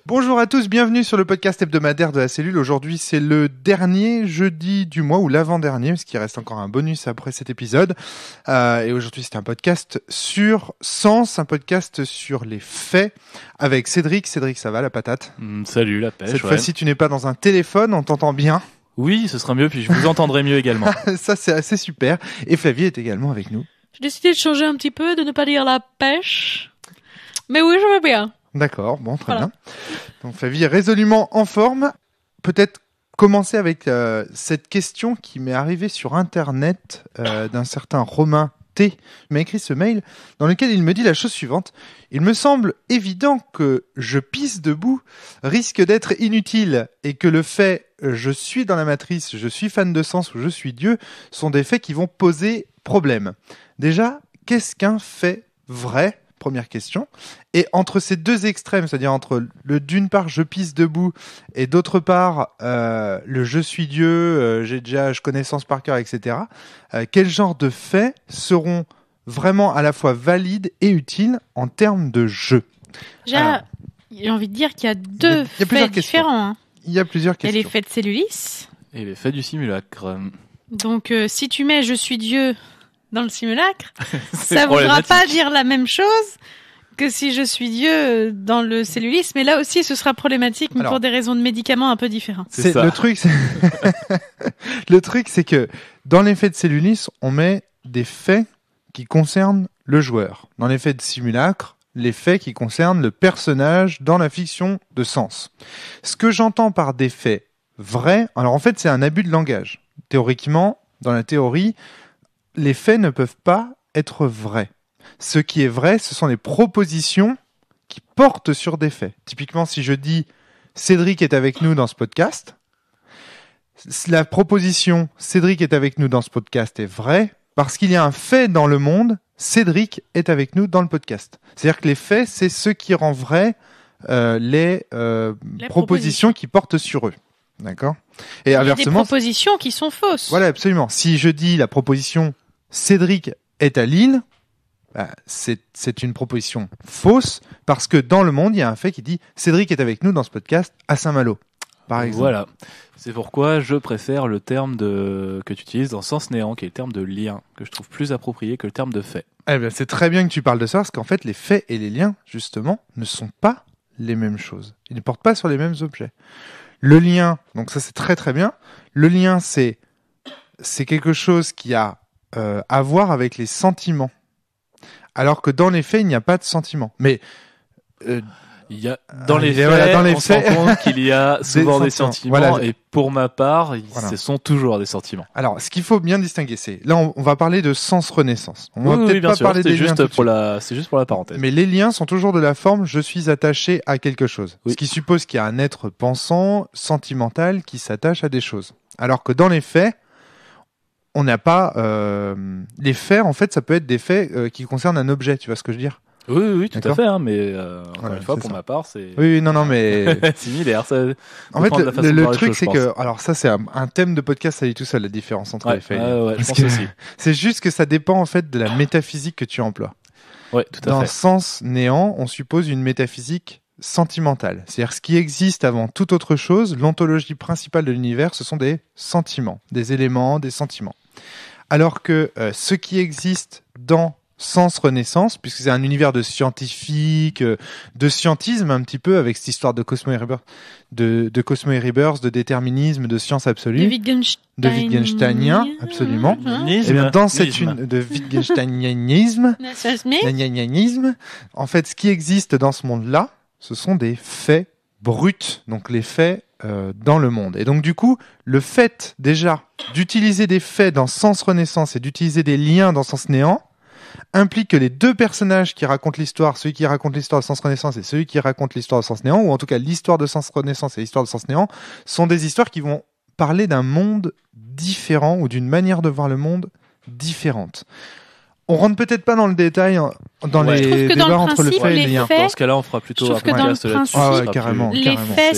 Bonjour à tous, bienvenue sur le podcast hebdomadaire de la cellule. Aujourd'hui, c'est le dernier jeudi du mois, ou l'avant-dernier, parce qu'il reste encore un bonus après cet épisode. Et aujourd'hui, c'est un podcast sur sens, un podcast sur les faits, avec Cédric. Cédric, ça va, la patate? Salut, la pêche. Cette fois-ci, tu n'es pas dans un téléphone, on t'entend bien. Oui, ce sera mieux, puis je vous entendrai mieux également. Ça, c'est assez super. Et Flavie est également avec nous. J'ai décidé de changer un petit peu, de ne pas dire la pêche. Mais oui, je veux bien. D'accord, bon, très Voilà. bien. Donc Flavie est résolument en forme. Peut-être commencer avec cette question qui m'est arrivée sur Internet d'un certain Romain T. Il m'a écrit ce mail dans lequel il me dit la chose suivante. Il me semble évident que je pisse debout risque d'être inutile et que le fait je suis dans la matrice, je suis fan de sens ou je suis Dieu sont des faits qui vont poser problème. Déjà, qu'est-ce qu'un fait vrai ? Première question. Et entre ces deux extrêmes, c'est-à-dire entre le d'une part je pisse debout et d'autre part le je suis Dieu, je connais sens par cœur, etc. Quel genre de faits seront vraiment à la fois valides et utiles en termes de jeu? J'ai envie de dire qu'il y a deux faits différents. Hein. Il y a plusieurs questions. Il y a les faits de cellulis. Et les faits du simulacre. Donc si tu mets je suis Dieu dans le simulacre, ça ne voudra pas dire la même chose que si je suis Dieu dans le cellulis, mais là aussi ce sera problématique, mais pour des raisons de médicaments un peu différents. C'est ça. Le truc, c'est que dans les faits de cellulis, on met des faits qui concernent le joueur. Dans les faits de simulacre, les faits qui concernent le personnage dans la fiction de sens. Ce que j'entends par des faits vrais, alors en fait c'est un abus de langage. Théoriquement, dans la théorie, les faits ne peuvent pas être vrais. Ce qui est vrai, ce sont les propositions qui portent sur des faits. Typiquement, si je dis Cédric est avec nous dans ce podcast, la proposition Cédric est avec nous dans ce podcast est vraie parce qu'il y a un fait dans le monde, Cédric est avec nous dans le podcast. C'est-à-dire que les faits, c'est ce qui rend vrai les propositions qui portent sur eux. D'accord ? Et inversement, il y a des propositions qui sont fausses. Voilà, absolument. Si je dis la proposition Cédric est à Lille, c'est une proposition fausse parce que dans le monde, il y a un fait qui dit Cédric est avec nous dans ce podcast à Saint-Malo, par exemple. Voilà. C'est pourquoi je préfère le terme que tu utilises dans Sens Néant, qui est le terme de lien, que je trouve plus approprié que le terme de fait. Eh bien, c'est très bien que tu parles de ça parce qu'en fait, les faits et les liens, justement, ne sont pas les mêmes choses. Ils ne portent pas sur les mêmes objets. Le lien, donc ça c'est très très bien. Le lien, c'est quelque chose qui a à voir avec les sentiments. Alors que dans les faits, il n'y a pas de sentiments. Mais il y a dans les faits, on se rend compte qu'il y a souvent des sentiments. Voilà. Et pour ma part, ce sont toujours des sentiments. Alors, ce qu'il faut bien distinguer, c'est là, on va parler de sens renaissance. On va peut-être pas parler des liens. C'est juste pour la parenthèse. Mais les liens sont toujours de la forme je suis attaché à quelque chose. Oui. Ce qui suppose qu'il y a un être pensant, sentimental, qui s'attache à des choses. Alors que dans les faits, on n'a pas les faits. En fait, ça peut être des faits qui concernent un objet. Tu vois ce que je veux dire? Oui, tout à fait. Hein, mais encore une fois, pour ma part, c'est non, mais similaire. Ça en fait, le truc, c'est que alors ça, c'est un thème de podcast à lui tout seul, la différence entre les faits. Je pense aussi. C'est juste que ça dépend en fait de la métaphysique que tu emploies. Ouais, tout à fait. Dans Sens Néant, on suppose une métaphysique sentimentale. C'est-à-dire ce qui existe avant toute autre chose, l'ontologie principale de l'univers, ce sont des sentiments, des éléments, des sentiments. Alors que ce qui existe dans Sens Renaissance, puisque c'est un univers de scientifique, de scientisme un petit peu, avec cette histoire de Cosmo et Rebirth, de Cosmo et Rebirth, de déterminisme, de science absolue, de Wittgensteinien, absolument. Et bien dans cette de Wittgensteinianisme, en fait, ce qui existe dans ce monde-là, ce sont des faits bruts, donc les faits dans le monde. Et donc du coup, le fait déjà d'utiliser des faits dans Sens Renaissance et d'utiliser des liens dans Sens Néant implique que les deux personnages qui racontent l'histoire, celui qui raconte l'histoire de Sens Renaissance et celui qui raconte l'histoire de Sens Néant, ou en tout cas l'histoire de Sens Renaissance et l'histoire de Sens Néant, sont des histoires qui vont parler d'un monde différent ou d'une manière de voir le monde différente. On rentre peut-être pas dans le détail dans les débats entre le fait et les liens. Dans ce cas-là, on fera plutôt un podcast là-dessus. Carrément. Les faits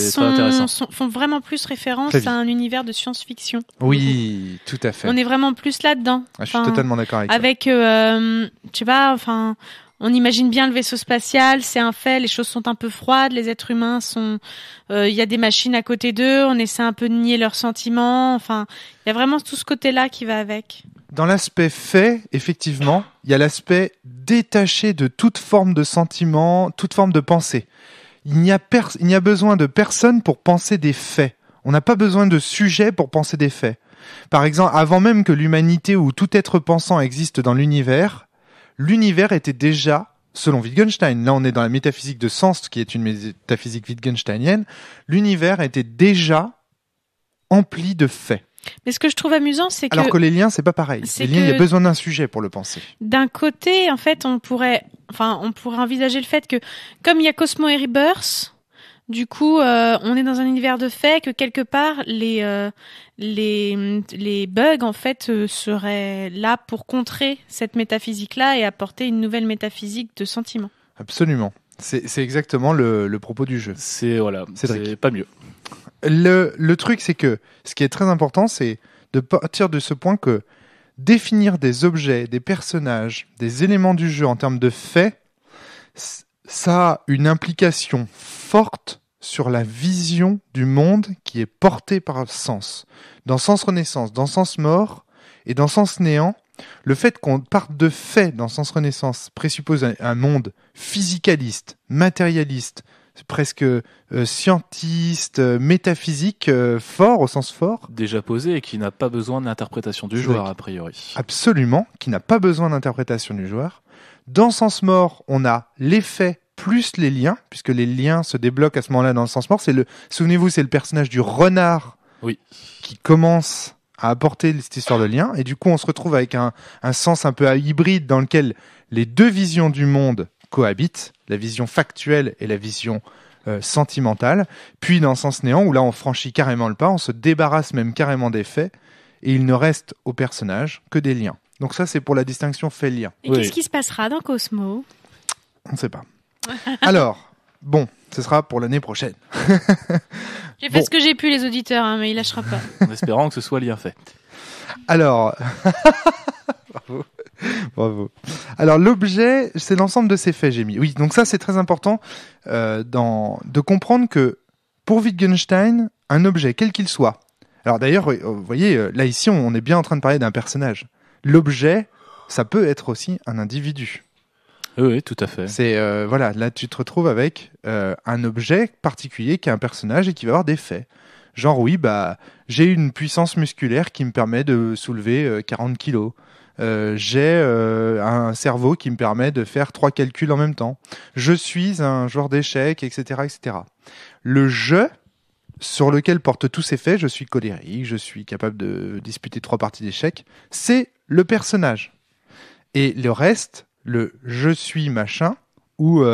font vraiment plus référence à un univers de science-fiction. Oui, tout à fait. On est vraiment plus là-dedans. Je suis totalement d'accord avec ça. Avec, je sais pas, on imagine bien le vaisseau spatial, c'est un fait, les choses sont un peu froides, les êtres humains sont, il y a des machines à côté d'eux, on essaie un peu de nier leurs sentiments, enfin, il y a vraiment tout ce côté-là qui va avec. Dans l'aspect fait, effectivement, il y a l'aspect détaché de toute forme de sentiment, toute forme de pensée. Il n'y a besoin de personne pour penser des faits. On n'a pas besoin de sujet pour penser des faits. Par exemple, avant même que l'humanité ou tout être pensant existe dans l'univers était déjà, selon Wittgenstein, là on est dans la métaphysique de sens, qui est une métaphysique wittgensteinienne, l'univers était déjà empli de faits. Mais ce que je trouve amusant, c'est que... Alors que les liens, c'est pas pareil. Les liens, il y a besoin d'un sujet pour le penser. D'un côté, en fait, on pourrait envisager le fait que, comme il y a Cosmo et Rebirth, du coup, on est dans un univers de faits, que quelque part, les bugs, en fait, seraient là pour contrer cette métaphysique-là et apporter une nouvelle métaphysique de sentiment. Absolument. C'est exactement le propos du jeu. C'est pas mieux. Le truc, c'est que ce qui est très important, c'est de partir de ce point que définir des objets, des personnages, des éléments du jeu en termes de faits, ça a une implication forte sur la vision du monde qui est portée par Sens. Dans Sens Renaissance, dans Sens Mort et dans Sens Néant, le fait qu'on parte de faits dans Sens Renaissance présuppose un monde physicaliste, matérialiste, presque scientiste, métaphysique, fort, au sens fort. Déjà posé et qui n'a pas besoin de l'interprétation du joueur, a priori. Absolument, qui n'a pas besoin d'interprétation du joueur. Dans Sens Mort, on a les faits plus les liens, puisque les liens se débloquent à ce moment-là dans le Sens Mort. Souvenez-vous, c'est le personnage du renard qui commence à apporter cette histoire de lien. Et du coup, on se retrouve avec un sens un peu hybride dans lequel les deux visions du monde cohabitent, la vision factuelle et la vision sentimentale. Puis dans Sens Néant, où là, on franchit carrément le pas, on se débarrasse même carrément des faits, et il ne reste au personnage que des liens. Donc ça, c'est pour la distinction fait-lien. Et qu'est-ce qui se passera dans Cosmo ? On ne sait pas. Alors, bon, ce sera pour l'année prochaine. J'ai fait ce que j'ai pu, les auditeurs, mais il lâchera pas. En espérant que ce soit lien fait. Alors, bravo. Alors, l'objet, c'est l'ensemble de ces faits, j'ai mis. Oui, donc ça, c'est très important de comprendre que pour Wittgenstein, un objet, quel qu'il soit. Alors d'ailleurs, vous voyez, là ici, on est bien en train de parler d'un personnage. L'objet, ça peut être aussi un individu. Oui, tout à fait. C'est voilà, là tu te retrouves avec un objet particulier qui est un personnage et qui va avoir des faits. Genre oui, j'ai une puissance musculaire qui me permet de soulever 40 kilos. J'ai un cerveau qui me permet de faire 3 calculs en même temps. Je suis un joueur d'échecs, etc., etc. Le jeu sur lequel portent tous ces faits, je suis colérique, je suis capable de disputer 3 parties d'échecs, c'est le personnage. Et le reste, le « je suis machin » ou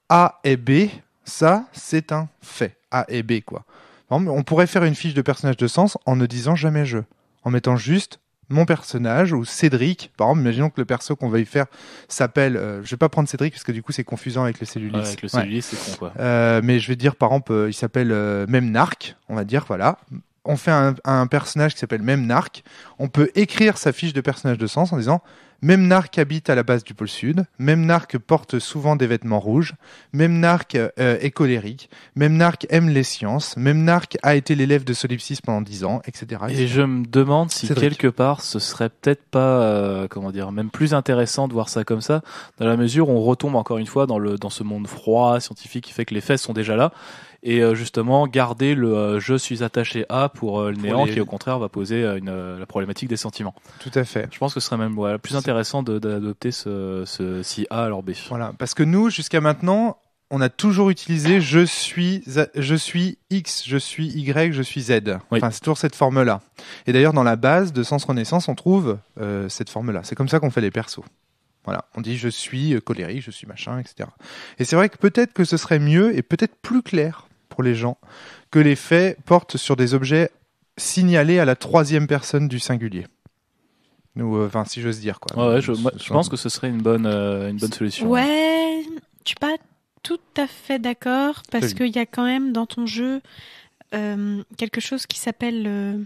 A et B, ça, c'est un fait. A et B, quoi. On pourrait faire une fiche de personnage de sens en ne disant jamais « je », en mettant juste mon personnage ou Cédric. Par exemple, imaginons que le perso qu'on va y faire s'appelle... je vais pas prendre Cédric parce que du coup, c'est confusant avec le Cellulis. Ouais, avec le Cellulis, c'est con, quoi. Mais je vais dire, par exemple, il s'appelle Memnarch, on va dire, voilà. On fait un personnage qui s'appelle Memnarch. On peut écrire sa fiche de personnage de sens en disant Memnarch habite à la base du pôle sud. Memnarch porte souvent des vêtements rouges. Memnarch est colérique. Memnarch aime les sciences. Memnarch a été l'élève de Solipsis pendant 10 ans, etc. Et je me demande si quelque part ce serait peut-être pas, même plus intéressant de voir ça comme ça, dans la mesure où on retombe encore une fois dans ce monde froid, scientifique, qui fait que les faits sont déjà là. Et justement, garder le je suis attaché à pour le néant qui au contraire va poser la problématique des sentiments. Tout à fait. Je pense que ce serait même plus intéressant d'adopter ce si A alors B. Voilà, parce que nous, jusqu'à maintenant, on a toujours utilisé je suis X, je suis Y, je suis Z. Oui. Enfin, c'est toujours cette forme-là. Et d'ailleurs, dans la base de Sens Renaissance, on trouve cette forme-là. C'est comme ça qu'on fait les persos. Voilà, on dit je suis colérique, je suis machin, etc. Et c'est vrai que peut-être que ce serait mieux et peut-être plus clair pour les gens que les faits portent sur des objets signalés à la 3e personne du singulier. Ou enfin, si j'ose dire, quoi. Ouais, je pense que ce serait une bonne solution. Ouais, je suis pas tout à fait d'accord parce qu'il y a quand même dans ton jeu quelque chose qui s'appelle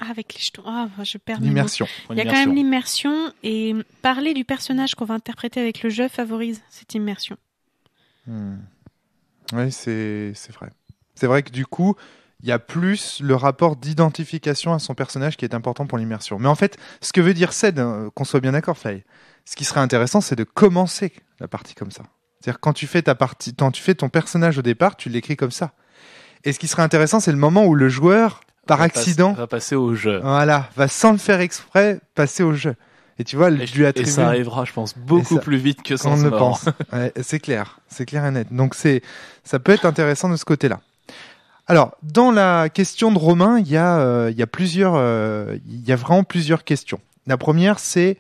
avec les jetons. Je perds l'immersion. Il y a quand même l'immersion et parler du personnage qu'on va interpréter avec le jeu favorise cette immersion. Oui, c'est vrai. C'est vrai que du coup, il y a plus le rapport d'identification à son personnage qui est important pour l'immersion. Mais en fait, ce que veut dire Ced, qu'on soit bien d'accord, Fly, ce qui serait intéressant, c'est de commencer la partie comme ça. C'est-à-dire quand tu fais ton personnage au départ, tu l'écris comme ça. Et ce qui serait intéressant, c'est le moment où le joueur, par accident, va passer au jeu. Voilà, va sans le faire exprès passer au jeu. Et tu vois, et ça arrivera, je pense, beaucoup plus vite que sans on le pense. Ouais, c'est clair et net. Donc ça peut être intéressant de ce côté-là. Alors, dans la question de Romain, il y a vraiment plusieurs questions. La première, c'est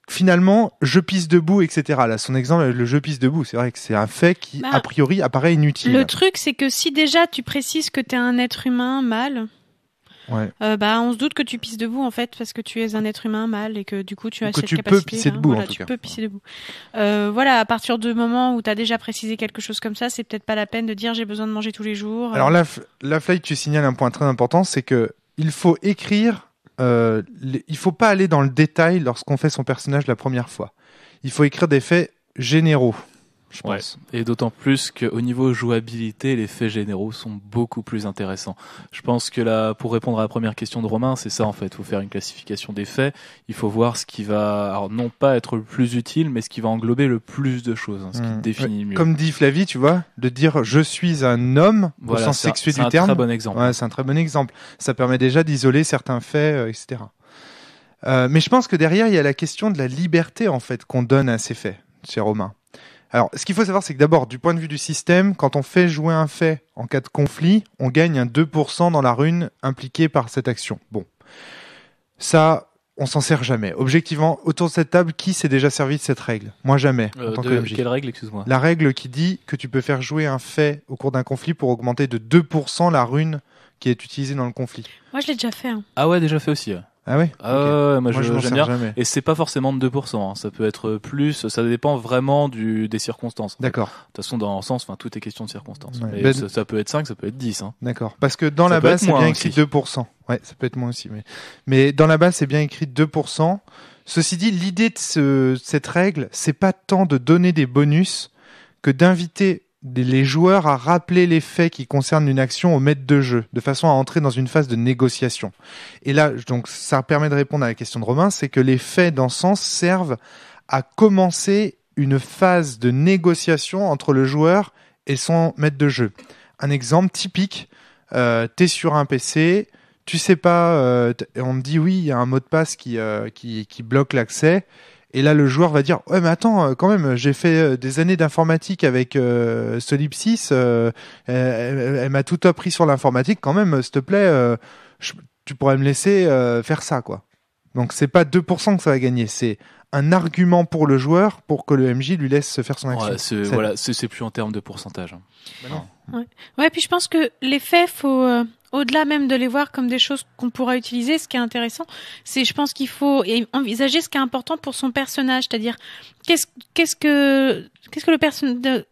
finalement, je pisse debout, etc. Là, son exemple, le je pisse debout, c'est vrai que c'est un fait qui, a priori, apparaît inutile. Le truc, c'est que si déjà tu précises que t'es un être humain mâle, on se doute que tu pisses debout, en fait, parce que tu es un être humain mâle et que du coup, tu as cette capacité. Que tu peux pisser debout, en tout cas. Tu peux pisser debout. À partir du moment où t'as déjà précisé quelque chose comme ça, c'est peut-être pas la peine de dire j'ai besoin de manger tous les jours. Alors là, Fly, tu signales un point très important, c'est que il faut écrire. Il faut pas aller dans le détail lorsqu'on fait son personnage la première fois. Il faut écrire des faits généraux, je pense. Et d'autant plus qu'au niveau jouabilité, les faits généraux sont beaucoup plus intéressants. Je pense que là, pour répondre à la première question de Romain, c'est ça en fait. Il faut faire une classification des faits. Il faut voir ce qui va, alors non pas être le plus utile, mais ce qui va englober le plus de choses, ce qui définit mieux. Comme dit Flavie, tu vois, de dire je suis un homme au sens sexuel du terme. C'est un très bon exemple. Ouais, c'est un très bon exemple. Ça permet déjà d'isoler certains faits, etc. Mais je pense que derrière, il y a la question de la liberté en fait qu'on donne à ces faits, chez Romain. Alors, ce qu'il faut savoir, c'est que d'abord, du point de vue du système, quand on fait jouer un fait en cas de conflit, on gagne un 2% dans la rune impliquée par cette action. Bon. Ça, on s'en sert jamais. Objectivement, autour de cette table, qui s'est déjà servi de cette règle ? Moi, jamais. En tant que MJ. Quelle règle, excuse-moi ? La règle qui dit que tu peux faire jouer un fait au cours d'un conflit pour augmenter de 2% la rune qui est utilisée dans le conflit. Moi, je l'ai déjà fait. Ah ouais, déjà fait aussi. Ah ouais. Moi je m'en j'aime sers bien. Jamais. Et c'est pas forcément de 2%, ça peut être plus, ça dépend vraiment des circonstances. D'accord. De toute façon, dans un sens, tout est question de circonstances. Ouais. Mais ça peut être 5, ça peut être 10. D'accord. Parce que dans la base, c'est bien écrit 2%. Ouais, ça peut être moins aussi. Mais dans la base, c'est bien écrit 2%. Ceci dit, l'idée de cette règle, c'est pas tant de donner des bonus que d'inviter les joueurs à rappeler les faits qui concernent une action au maître de jeu, de façon à entrer dans une phase de négociation. Et là, donc, ça permet de répondre à la question de Romain, c'est que les faits, dans ce sens, servent à commencer une phase de négociation entre le joueur et son maître de jeu. Un exemple typique, t'es sur un PC, tu sais pas, on te dit oui, il y a un mot de passe qui bloque l'accès. Et là, le joueur va dire « Ouais, mais attends, quand même, j'ai fait des années d'informatique avec Solipsys, elle m'a tout appris sur l'informatique, quand même, s'il te plaît, tu pourrais me laisser faire ça, quoi. » Donc, c'est pas 2% que ça va gagner, c'est un argument pour le joueur pour que le MJ lui laisse se faire son action. C'est plus en termes de pourcentage. Non. Ouais, puis je pense que les faits, faut... au-delà même de les voir comme des choses qu'on pourra utiliser, ce qui est intéressant, c'est, je pense qu'il faut envisager ce qui est important pour son personnage, c'est-à-dire qu'est-ce que le personnage,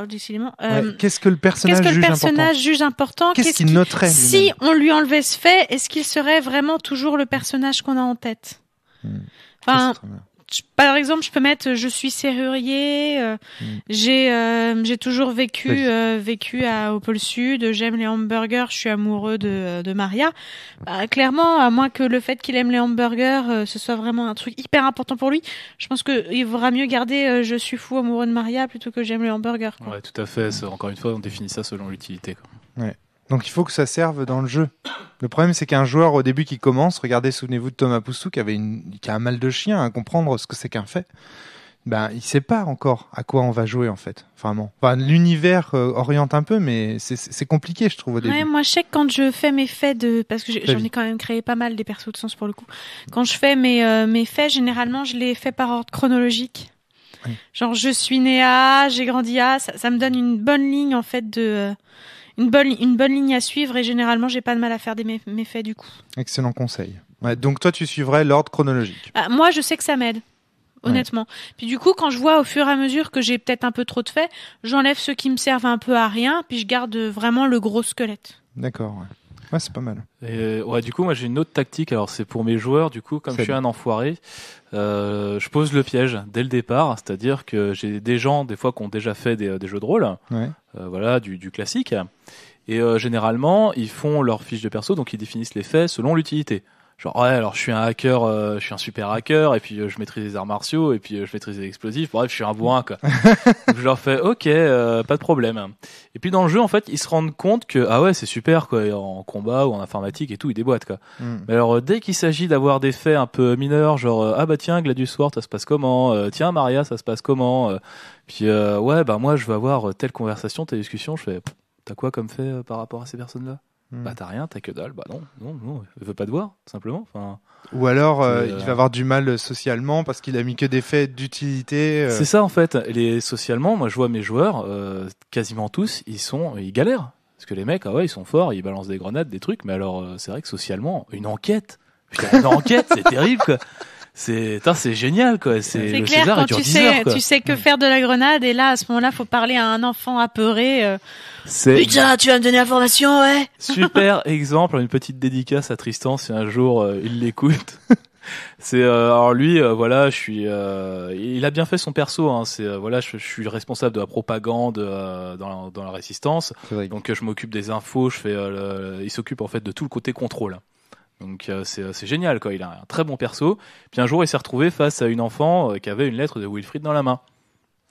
décidément, qu'est-ce que le personnage juge important, qu'est-ce qu'il noterait si on lui enlevait ce fait, est-ce qu'il serait vraiment toujours le personnage qu'on a en tête? Par exemple, je peux mettre je suis serrurier, j'ai toujours vécu au pôle sud, j'aime les hamburgers, je suis amoureux de Maria. Clairement, à moins que le fait qu'il aime les hamburgers ce soit vraiment un truc hyper important pour lui, je pense que il vaudra mieux garder je suis fou amoureux de Maria plutôt que j'aime les hamburgers, quoi. Ouais, tout à fait, encore une fois, on définit ça selon l'utilité, quoi. Ouais. Donc il faut que ça serve dans le jeu. Le problème, c'est qu'un joueur au début qui commence, regardez, souvenez-vous de Thomas Poussou qui a un mal de chien à comprendre ce que c'est qu'un fait. Il sait pas encore à quoi on va jouer en fait, vraiment. L'univers oriente un peu, mais c'est compliqué, je trouve, au début. Ouais, moi je sais que quand je fais mes faits parce que j'en ai quand même créé pas mal des persos de sens pour le coup. Quand je fais mes faits, généralement je les fais par ordre chronologique. Oui. Genre je suis né à, j'ai grandi à, ça me donne une bonne ligne en fait une bonne ligne à suivre et généralement j'ai pas de mal à faire mes faits du coup. Excellent conseil. Ouais, donc toi tu suivrais l'ordre chronologique. Moi je sais que ça m'aide, honnêtement. Ouais. Puis du coup quand je vois au fur et à mesure que j'ai peut-être un peu trop de faits, j'enlève ceux qui me servent un peu à rien puis je garde vraiment le gros squelette. D'accord. Ouais. Ouais, c'est pas mal. Et du coup, moi j'ai une autre tactique. Alors c'est pour mes joueurs. Du coup, comme je suis un enfoiré, je pose le piège dès le départ. C'est-à-dire que j'ai des gens, des fois, qui ont déjà fait des jeux de rôle. Voilà, du classique. Et généralement, ils font leur fiche de perso, donc ils définissent les faits selon l'utilité. Genre alors je suis un hacker, je suis un super hacker, et puis je maîtrise les arts martiaux, et puis je maîtrise les explosifs. Bref, je suis un bourrin quoi. Donc je leur fais ok, pas de problème. Et puis dans le jeu en fait, ils se rendent compte que ah ouais c'est super quoi, en combat ou en informatique et tout, ils déboîtent quoi. Mais alors dès qu'il s'agit d'avoir des faits un peu mineurs, genre ah bah tiens Gladius Sword ça se passe comment, tiens Maria ça se passe comment, puis ouais bah moi je veux avoir telle conversation, telle discussion, je fais t'as quoi comme fait par rapport à ces personnes là? Bah t'as rien, t'as que dalle. Bah non, elle veut pas te voir, simplement. Enfin, ou alors il va avoir du mal socialement parce qu'il a mis que des faits d'utilité. C'est ça en fait. Socialement, moi je vois mes joueurs, quasiment tous, ils galèrent. Parce que les mecs, ils sont forts, ils balancent des grenades, des trucs, mais alors c'est vrai que socialement, une enquête, c'est terrible quoi. C'est génial quoi. C'est le clair César, quand tu sais que faire de la grenade, et là à ce moment-là faut parler à un enfant apeuré. Putain, tu vas me donner l'information, ouais. Super exemple, une petite dédicace à Tristan si un jour il l'écoute. C'est alors lui voilà, il a bien fait son perso hein, c'est voilà, je suis responsable de la propagande dans la résistance. Donc je m'occupe des infos, il s'occupe en fait de tout le côté contrôle. Donc c'est génial quoi, il a un très bon perso. Puis un jour il s'est retrouvé face à une enfant qui avait une lettre de Wilfried dans la main.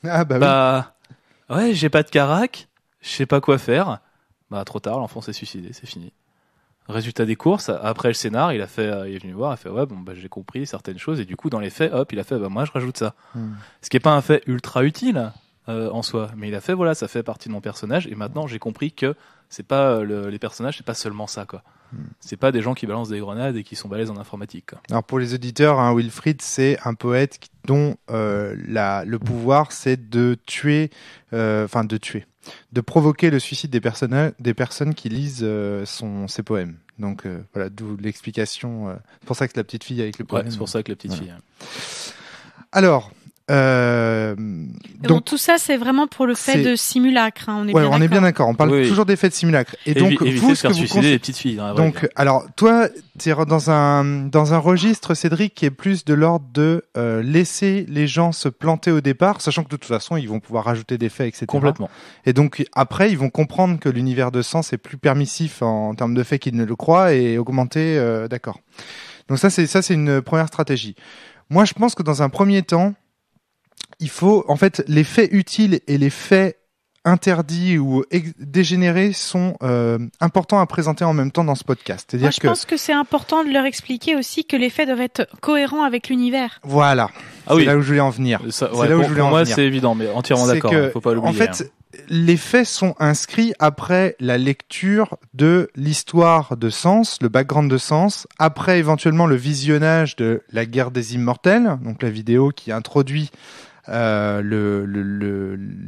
Ah bah oui. Ouais, j'ai pas de carac, je sais pas quoi faire. Bah trop tard, l'enfant s'est suicidé, c'est fini. Résultat des courses, après le scénar, il est venu voir, il a fait ouais bon bah j'ai compris certaines choses et du coup dans les faits, hop, il a fait bah moi je rajoute ça. Ce qui est pas un fait ultra utile en soi, mais il a fait voilà, ça fait partie de mon personnage et maintenant j'ai compris que c'est pas les personnages, c'est pas seulement ça quoi. C'est pas des gens qui balancent des grenades et qui sont balèzes en informatique quoi. Alors pour les auditeurs, hein, Wilfried c'est un poète dont le pouvoir c'est de tuer, de provoquer le suicide des personnes qui lisent ses poèmes. Donc voilà, d'où l'explication. C'est pour ça que la petite fille avec le poème. Ouais, c'est pour ça que la petite fille. Alors. Donc tout ça c'est vraiment pour le fait de simulacre hein, on est bien d'accord, on parle toujours des faits de simulacre et donc vous de faire suicider les petites filles hein, donc alors toi tu es dans un registre Cédric qui est plus de l'ordre de laisser les gens se planter au départ sachant que de toute façon ils vont pouvoir rajouter des faits etc. Complètement. Et donc après ils vont comprendre que l'univers de sens est plus permissif en termes de faits qu'ils ne le croient et augmenter d'accord. Donc ça c'est une première stratégie. Moi je pense que dans un premier temps il faut, en fait, les faits utiles et les faits interdits ou dégénérés sont importants à présenter en même temps dans ce podcast. C'est-à-dire je pense que c'est important de leur expliquer aussi que les faits doivent être cohérents avec l'univers. Voilà. C'est là où je voulais en venir. Pour moi, c'est évident, mais entièrement d'accord. Faut pas l'oublier. En fait, les faits sont inscrits après la lecture de l'histoire de Sens, le background de Sens, après éventuellement le visionnage de La Guerre des Immortels, donc la vidéo qui introduit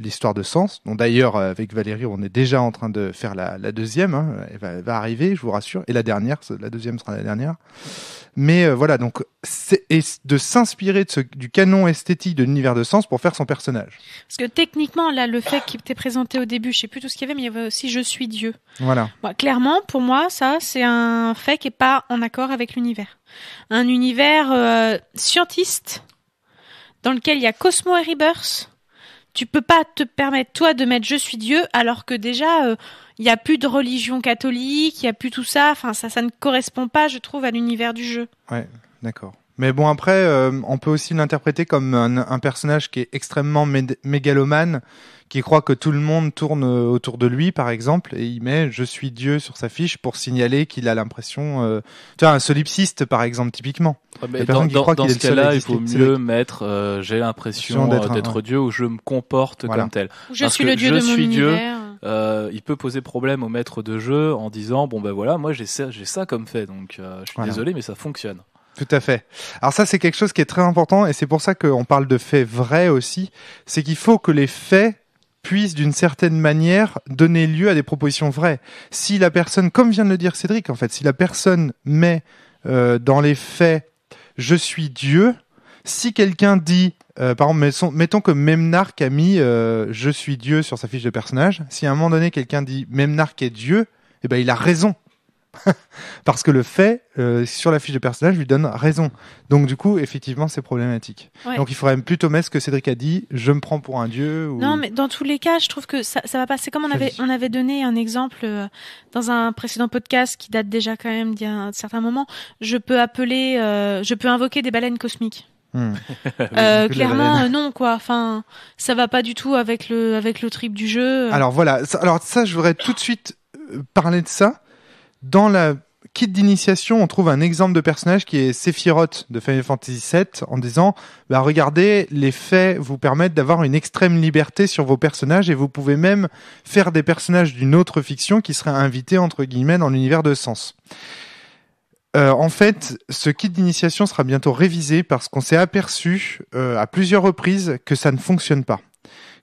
l'histoire de Sens. Donc d'ailleurs avec Valérie on est déjà en train de faire la deuxième hein. Elle va arriver je vous rassure et la deuxième sera la dernière mais voilà donc c'est de s'inspirer du canon esthétique de l'univers de Sens pour faire son personnage parce que techniquement là le fait qui t'est présenté au début je sais plus tout ce qu'il y avait mais il y avait aussi je suis Dieu voilà clairement pour moi ça c'est un fait qui est pas en accord avec l'univers un univers scientiste dans lequel il y a Cosmo et Rebirth, tu peux pas te permettre toi de mettre je suis Dieu alors que déjà il y a plus de religion catholique, il y a plus tout ça, enfin ça ne correspond pas je trouve à l'univers du jeu. Ouais, d'accord. Mais bon après on peut aussi l'interpréter comme un personnage qui est extrêmement mégalomane, qui croit que tout le monde tourne autour de lui par exemple et il met je suis Dieu sur sa fiche pour signaler qu'il a l'impression tu vois un solipsiste par exemple typiquement. Ouais, dans ce cas-là, il faut mieux mettre j'ai l'impression d'être Dieu ou je me comporte comme tel. Ou je suis le Dieu de mon univers. Il peut poser problème au maître de jeu en disant bon ben voilà moi j'ai ça comme fait donc je suis désolé mais ça fonctionne. Tout à fait. Alors ça c'est quelque chose qui est très important et c'est pour ça qu'on parle de faits vrais aussi, c'est qu'il faut que les faits puissent d'une certaine manière donner lieu à des propositions vraies. Si la personne, comme vient de le dire Cédric en fait, si la personne met dans les faits je suis Dieu, si quelqu'un dit par exemple, mettons que Memnarch a mis je suis Dieu sur sa fiche de personnage, si à un moment donné quelqu'un dit Memnarch est Dieu, eh ben il a raison. Parce que le fait, sur la fiche de personnage, lui donne raison. Donc du coup, effectivement, c'est problématique. Ouais. Donc il faudrait plutôt mettre ce que Cédric a dit, je me prends pour un dieu. Ou... Non, mais dans tous les cas, je trouve que ça va pas. C'est comme on avait donné un exemple dans un précédent podcast qui date déjà quand même d'il y a un certain moment. Je peux invoquer des baleines cosmiques. Clairement non quoi. Enfin, ça va pas du tout avec le trip du jeu. Alors voilà. Alors ça, je voudrais tout de suite parler de ça. Dans la kit d'initiation, on trouve un exemple de personnage qui est Sephiroth de Final Fantasy VII en disant regardez, les faits vous permettent d'avoir une extrême liberté sur vos personnages et vous pouvez même faire des personnages d'une autre fiction qui seraient invités entre guillemets dans l'univers de Sens. En fait, ce kit d'initiation sera bientôt révisé parce qu'on s'est aperçu à plusieurs reprises que ça ne fonctionne pas.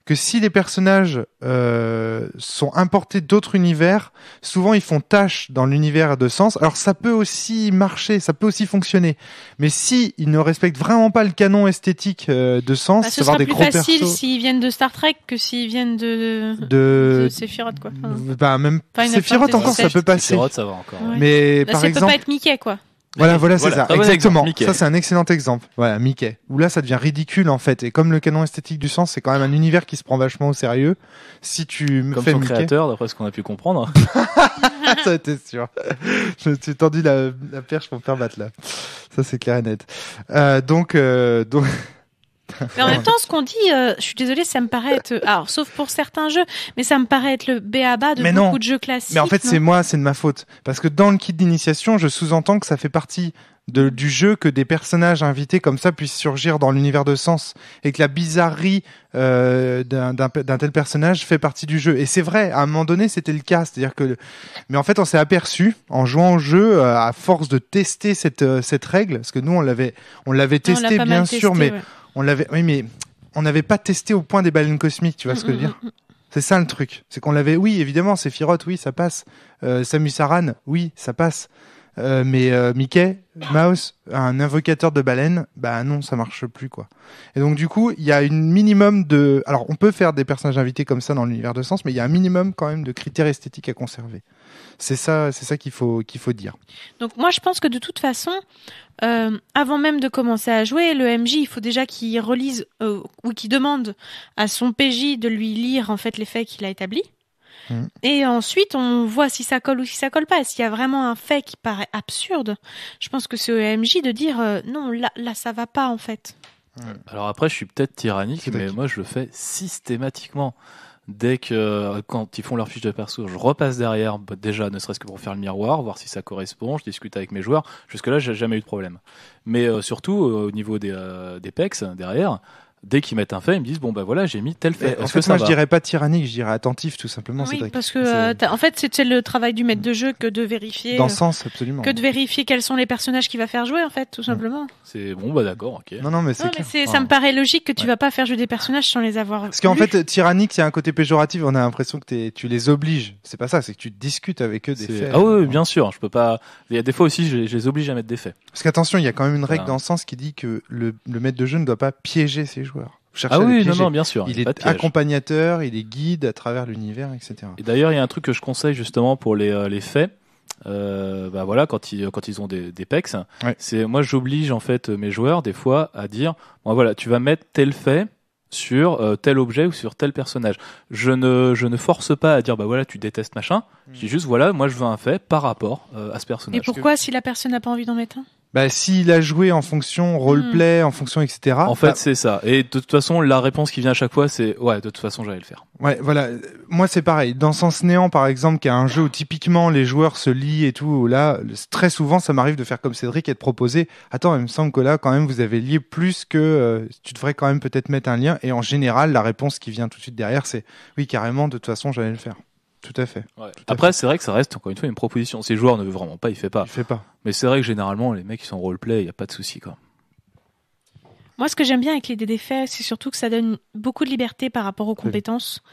Que si les personnages sont importés d'autres univers, souvent ils font tâche dans l'univers de Sens. Alors ça peut aussi marcher, ça peut aussi fonctionner. Mais si ils ne respectent vraiment pas le canon esthétique de Sens, ce sera plus facile s'ils viennent de Star Trek que s'ils viennent de Sephiroth quoi. Même Sephiroth encore ça peut passer. Sephiroth ça va encore. Ouais. Mais par ça exemple, peut pas être Mickey quoi. Voilà, c'est ça. Exactement. Exemple, ça, c'est un excellent exemple. Voilà, Mickey. Où là, ça devient ridicule, en fait. Et comme le canon esthétique du Sens, c'est quand même un univers qui se prend vachement au sérieux. Si tu me fais son Mickey... créateur, d'après ce qu'on a pu comprendre. Ça, t'es sûr. Je t'ai tendu la perche pour me faire battre, là. Ça, c'est clair et net. Donc... Mais en même temps, ce qu'on dit, je suis désolée, ça me paraît être, alors sauf pour certains jeux, mais ça me paraît être le b.a.-ba de beaucoup de jeux classiques. Mais en fait, c'est de ma faute. Parce que dans le kit d'initiation, je sous-entends que ça fait partie du jeu que des personnages invités comme ça puissent surgir dans l'univers de Sens et que la bizarrerie d'un tel personnage fait partie du jeu. Et c'est vrai, à un moment donné, c'était le cas. C'est-à-dire que, mais en fait, on s'est aperçu en jouant au jeu, à force de tester cette règle, parce que nous, on l'avait testé bien sûr, mais mais on n'avait pas testé au point des baleines cosmiques, tu vois ce que je veux dire? C'est ça le truc. C'est qu'on l'avait, oui, évidemment, Sephiroth, oui, ça passe. Samus Aran, oui, ça passe. Mais Mickey Mouse, un invocateur de baleines, bah non, ça marche plus, quoi. Et donc, du coup, il y a une minimum de... Alors, on peut faire des personnages invités comme ça dans l'univers de Sens, mais il y a un minimum quand même de critères esthétiques à conserver. C'est ça qu'il faut dire. Donc, moi, je pense que de toute façon... avant même de commencer à jouer, le MJ, il faut déjà qu'il relise ou qu'il demande à son PJ de lui lire en fait les faits qu'il a établis. Et ensuite, on voit si ça colle ou si ça colle pas. S'il y a vraiment un fait qui paraît absurde, je pense que c'est au MJ de dire non, là, ça va pas en fait. Alors après, je suis peut-être tyrannique, mais moi, je le fais systématiquement. Dès que, quand ils font leur fiche de perso, je repasse derrière, déjà, ne serait-ce que pour faire le miroir, voir si ça correspond, je discute avec mes joueurs. Jusque-là, j'ai jamais eu de problème. Mais surtout, au niveau des pecs, derrière, dès qu'ils mettent un fait, ils me disent bon bah voilà, j'ai mis tel fait. En fait, moi je dirais pas tyrannique, je dirais attentif tout simplement. Oui, parce que en fait c'est le travail du maître de jeu que de vérifier. Dans le sens absolument. Que de vérifier quels sont les personnages qu'il va faire jouer en fait, tout simplement. C'est bon bah d'accord, ok. Non mais c'est clair. Ça me paraît logique que tu vas pas faire jouer des personnages sans les avoir. Parce qu'en fait tyrannique, il y a un côté péjoratif. On a l'impression que tu les obliges. C'est pas ça, c'est que tu discutes avec eux des faits. Ah oui, bien sûr. Je peux pas. Il y a des fois aussi, je les oblige à mettre des faits. Parce qu'attention, il y a quand même une règle dans le sens qui dit que le maître de jeu ne doit pas piéger ses joueurs. Ah oui, non, bien sûr. Il est accompagnateur, il est guide à travers l'univers, etc. Et d'ailleurs, il y a un truc que je conseille justement pour les faits. Bah voilà, quand ils ont des pecs, c'est moi j'oblige en fait mes joueurs des fois à dire bon voilà, tu vas mettre tel fait sur tel objet ou sur tel personnage. Je ne force pas à dire bah voilà, tu détestes machin. Je dis juste voilà, moi je veux un fait par rapport à ce personnage. Et pourquoi si la personne n'a pas envie d'en mettre un? Bah, s'il a joué en fonction roleplay, en fonction etc. En fait, c'est ça. Et de toute façon, la réponse qui vient à chaque fois, c'est ouais, de toute façon, j'allais le faire. Ouais, voilà. Moi, c'est pareil. Dans Sens Néant, par exemple, qui est un jeu où typiquement les joueurs se lient et tout, là, très souvent, ça m'arrive de faire comme Cédric et de proposer. Attends, il me semble que là, quand même, vous avez lié plus que tu devrais quand même peut-être mettre un lien. Et en général, la réponse qui vient tout de suite derrière, c'est oui, carrément. De toute façon, j'allais le faire. Tout à fait. Ouais. Après, c'est vrai que ça reste encore une fois une proposition. Si le joueur ne veut vraiment pas, il fait pas. Mais c'est vrai que généralement, les mecs qui sont roleplay, il y a pas de souci quoi. Moi, ce que j'aime bien avec les DD-faits, c'est surtout que ça donne beaucoup de liberté par rapport aux compétences.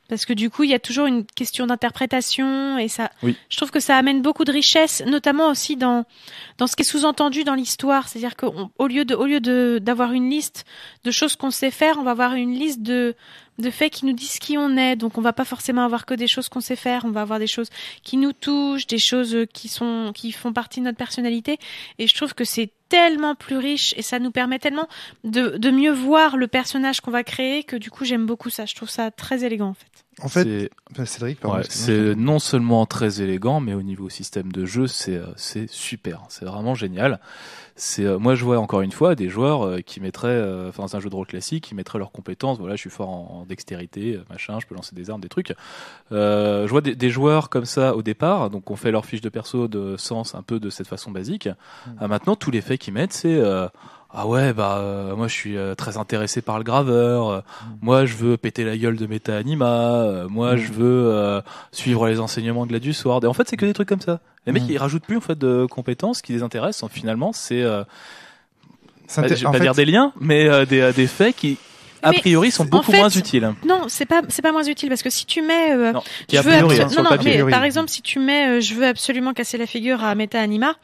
Parce que du coup, il y a toujours une question d'interprétation et ça, je trouve que ça amène beaucoup de richesse, notamment aussi dans ce qui est sous-entendu dans l'histoire. C'est-à-dire qu'au lieu d'avoir une liste de choses qu'on sait faire, on va avoir une liste de de faits qui nous disent qui on est. Donc on va pas forcément avoir que des choses qu'on sait faire, on va avoir des choses qui nous touchent, des choses qui font partie de notre personnalité. Et je trouve que c'est tellement plus riche et ça nous permet tellement de mieux voir le personnage qu'on va créer que du coup j'aime beaucoup ça. Je trouve ça très élégant en fait. En fait, Cédric, pardon, c'est non seulement très élégant, mais au niveau système de jeu, c'est super. C'est vraiment génial. Moi, je vois encore une fois des joueurs qui mettraient, dans un jeu de rôle classique, qui mettraient leurs compétences. Voilà, je suis fort en dextérité, machin, je peux lancer des armes, des trucs. Je vois des joueurs comme ça au départ, donc on fait leur fiche de perso de sens un peu de cette façon basique. Maintenant, tous les faits qu'ils mettent, c'est ah ouais, moi je suis très intéressé par le graveur. Moi je veux péter la gueule de Meta Anima. Moi je veux suivre les enseignements de Gladius Sword. Et en fait, c'est que des trucs comme ça. Les mecs, ils rajoutent plus en fait de compétences qui les intéressent. Finalement, c'est je vais pas dire des liens, mais des faits qui a priori sont beaucoup moins utiles. Non, c'est pas moins utile parce que si tu mets par exemple si tu mets je veux absolument casser la figure à Meta Anima,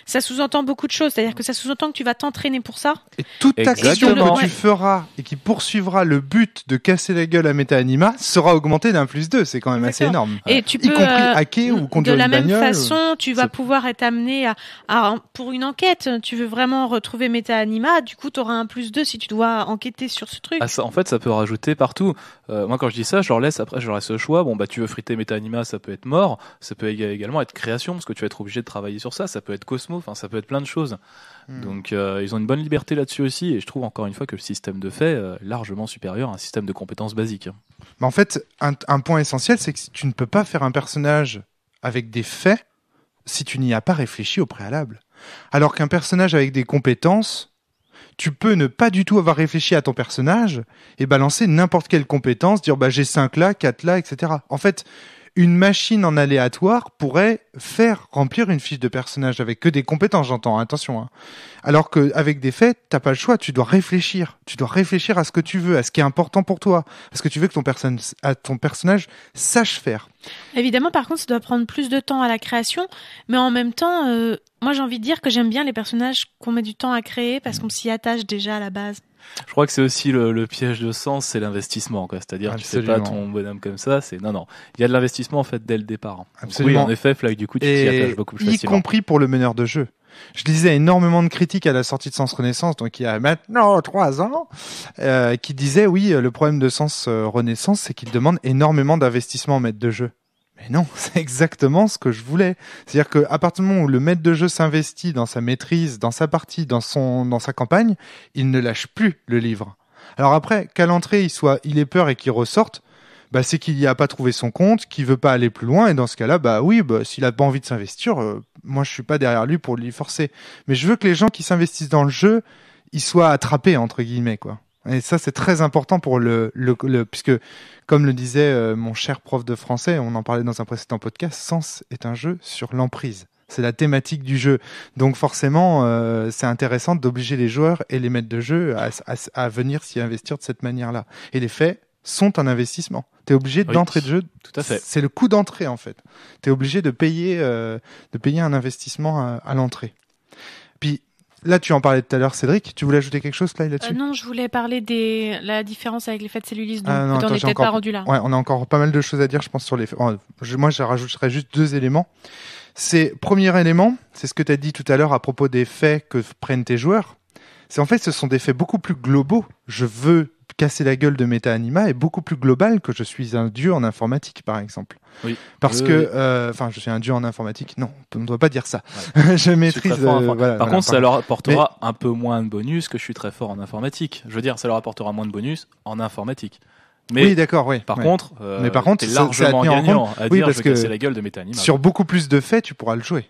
ça sous-entend beaucoup de choses, c'est-à-dire que ça sous-entend que tu vas t'entraîner pour ça. Et toute action que tu feras et qui poursuivra le but de casser la gueule à Meta Anima sera augmentée d'1+2, c'est quand même assez énorme. Et tu peux, y compris hacker ou conduire une bagnole. De la même façon, tu vas pouvoir être amené pour une enquête, tu veux vraiment retrouver Meta Anima, du coup tu auras 1+2 si tu dois enquêter sur ce truc. En fait, ça peut rajouter partout. Moi quand je dis ça, je leur laisse ce choix. Bon tu veux friter Meta Anima, ça peut être mort, ça peut également être création parce que tu vas être obligé de travailler sur ça peut être Cosmo. Enfin, ça peut être plein de choses. Donc, ils ont une bonne liberté là-dessus aussi. Et je trouve encore une fois que le système de faits est largement supérieur à un système de compétences basiques. Mais en fait, un point essentiel, c'est que tu ne peux pas faire un personnage avec des faits si tu n'y as pas réfléchi au préalable. Alors qu'un personnage avec des compétences, tu peux ne pas du tout avoir réfléchi à ton personnage et balancer n'importe quelle compétence, dire j'ai 5 là, 4 là, etc. En fait, une machine en aléatoire pourrait faire remplir une fiche de personnage avec que des compétences, j'entends, attention. Hein. Alors qu'avec des faits, t'as pas le choix, tu dois réfléchir. Tu dois réfléchir à ce que tu veux, à ce qui est important pour toi. Parce que tu veux que ton personnage sache faire. Évidemment, par contre, ça doit prendre plus de temps à la création, mais en même temps, moi j'ai envie de dire que j'aime bien les personnages qu'on met du temps à créer parce qu'on s'y attache déjà à la base. Je crois que c'est aussi le piège de sens, c'est l'investissement, quoi. C'est-à-dire, absolument. Tu fais pas ton bonhomme comme ça, non. Il y a de l'investissement, en fait, dès le départ. Absolument. Oui, en effet, Fly, du coup, tu t'y attaches beaucoup plus facilement. Y compris pour le meneur de jeu. Je lisais énormément de critiques à la sortie de Sens Renaissance, donc il y a maintenant 3 ans, qui disaient, oui, le problème de Sens Renaissance, c'est qu'il demande énormément d'investissement en maître de jeu. Mais non, c'est exactement ce que je voulais. C'est-à-dire qu'à partir du moment où le maître de jeu s'investit dans sa maîtrise, dans sa partie, dans sa campagne, il ne lâche plus le livre. Alors après, qu'à l'entrée, il ait peur et qu'il ressorte, c'est qu'il n'y a pas trouvé son compte, qu'il veut pas aller plus loin, et dans ce cas-là, s'il a pas envie de s'investir, moi je suis pas derrière lui pour lui forcer. Mais je veux que les gens qui s'investissent dans le jeu, ils soient attrapés, entre guillemets, quoi. Et ça, c'est très important pour puisque, comme le disait mon cher prof de français, on en parlait dans un précédent podcast, Sens est un jeu sur l'emprise. C'est la thématique du jeu. Donc forcément, c'est intéressant d'obliger les joueurs et les maîtres de jeu à venir s'y investir de cette manière-là. Et les faits sont un investissement. Tu es obligé d'entrée de jeu. Tout à fait. C'est le coût d'entrée, en fait. Tu es obligé de payer un investissement à l'entrée. Puis, là, tu en parlais tout à l'heure, Cédric. Tu voulais ajouter quelque chose là-dessus Non, je voulais parler la différence avec l'effet de cellulis. Donc, t'en étais pas rendu là. Ouais, on a encore pas mal de choses à dire, je pense, sur les. Moi, je rajouterais juste 2 éléments. Premier élément, c'est ce que tu as dit tout à l'heure à propos des faits que prennent tes joueurs. C'est en fait, ce sont des faits beaucoup plus globaux. Je veux casser la gueule de Meta Anima est beaucoup plus global que je suis un dieu en informatique, par exemple. Oui. Parce que, je suis un dieu en informatique. Non, on ne doit pas dire ça. Ouais. Je maîtrise. Par contre, ça leur apportera un peu moins de bonus que je suis très fort en informatique. Je veux dire, ça leur apportera moins de bonus en informatique. Mais oui, d'accord, oui. Par contre, t'es largement gagnant à dire je vais casser la gueule de Meta Anima. Sur beaucoup plus de faits, tu pourras le jouer.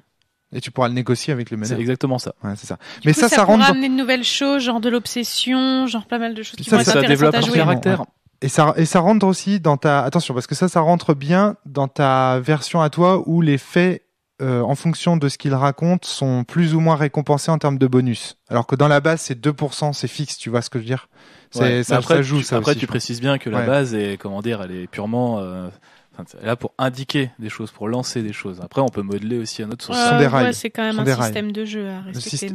Et tu pourras le négocier avec le meneur. C'est exactement ça. Ouais, c'est ça. Mais ça pourra amener de nouvelles choses, genre de l'obsession, genre pas mal de choses qui vont être intéressantes à jouer. Ça développe un caractère. Ouais. Et ça rentre aussi dans attention, parce que ça rentre bien dans ta version à toi où les faits, en fonction de ce qu'ils racontent, sont plus ou moins récompensés en termes de bonus. Alors que dans la base, c'est 2%, c'est fixe, tu vois ce que je veux dire? Ça joue, ça aussi. Tu précises bien que la base est, elle est purement, là pour indiquer des choses, pour lancer des choses. Après, on peut modeler aussi à notre source. C'est quand même un système de jeu à respecter.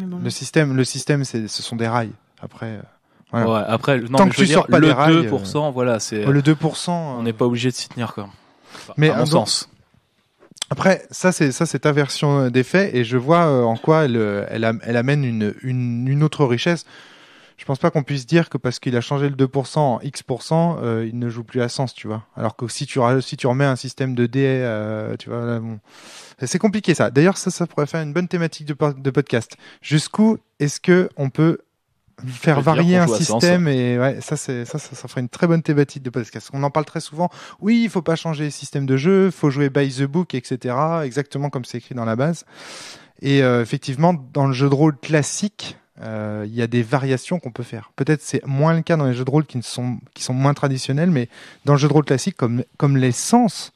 Le système, ce sont des rails. Après, Voilà. Ouais, après, non, Tant mais que je veux tu dire, sors pas le des rails, 2%, voilà, c'est. Le 2%. On n'est pas obligé de s'y tenir, quoi. Enfin, Mais à mon sens. Après, ça c'est ta version des faits, et je vois en quoi elle amène une autre richesse. Je pense pas qu'on puisse dire que parce qu'il a changé le 2% en X%, il ne joue plus à sens, tu vois. Alors que si tu remets un système de dés, tu vois, là, bon. C'est compliqué ça. D'ailleurs, ça pourrait faire une bonne thématique de podcast. Jusqu'où est-ce que on peut faire varier un système, et ouais, ça ferait une très bonne thématique de podcast. On en parle très souvent. Oui, il faut pas changer les systèmes de jeu, faut jouer by the book, etc. Exactement comme c'est écrit dans la base. Et effectivement, dans le jeu de rôle classique, il y a des variations qu'on peut faire. Peut-être c'est moins le cas dans les jeux de rôle qui sont moins traditionnels, mais dans le jeu de rôle classique, comme les sens,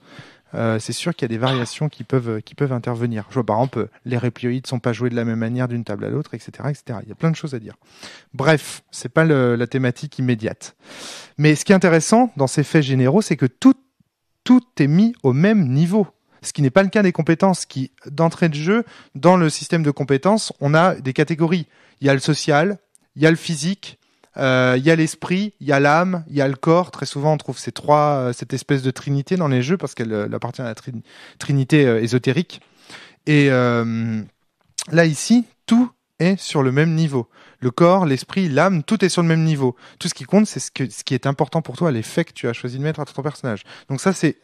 c'est sûr qu'il y a des variations qui peuvent intervenir. Je vois par exemple, les réplioïdes sont pas joués de la même manière d'une table à l'autre, etc., etc. Il y a plein de choses à dire. Bref, c'est pas la thématique immédiate. Mais ce qui est intéressant dans ces faits généraux, c'est que tout est mis au même niveau. Ce qui n'est pas le cas des compétences qui, d'entrée de jeu, dans le système de compétences, on a des catégories. Il y a le social, il y a le physique, il y a l'esprit, il y a l'âme, il y a le corps. Très souvent, on trouve cette espèce de trinité dans les jeux parce qu'elle appartient à la trinité ésotérique. Et là, ici, tout est sur le même niveau. Le corps, l'esprit, l'âme, tout est sur le même niveau. Tout ce qui compte, c'est ce qui est important pour toi, les faits que tu as choisi de mettre à ton personnage. Donc ça, c'est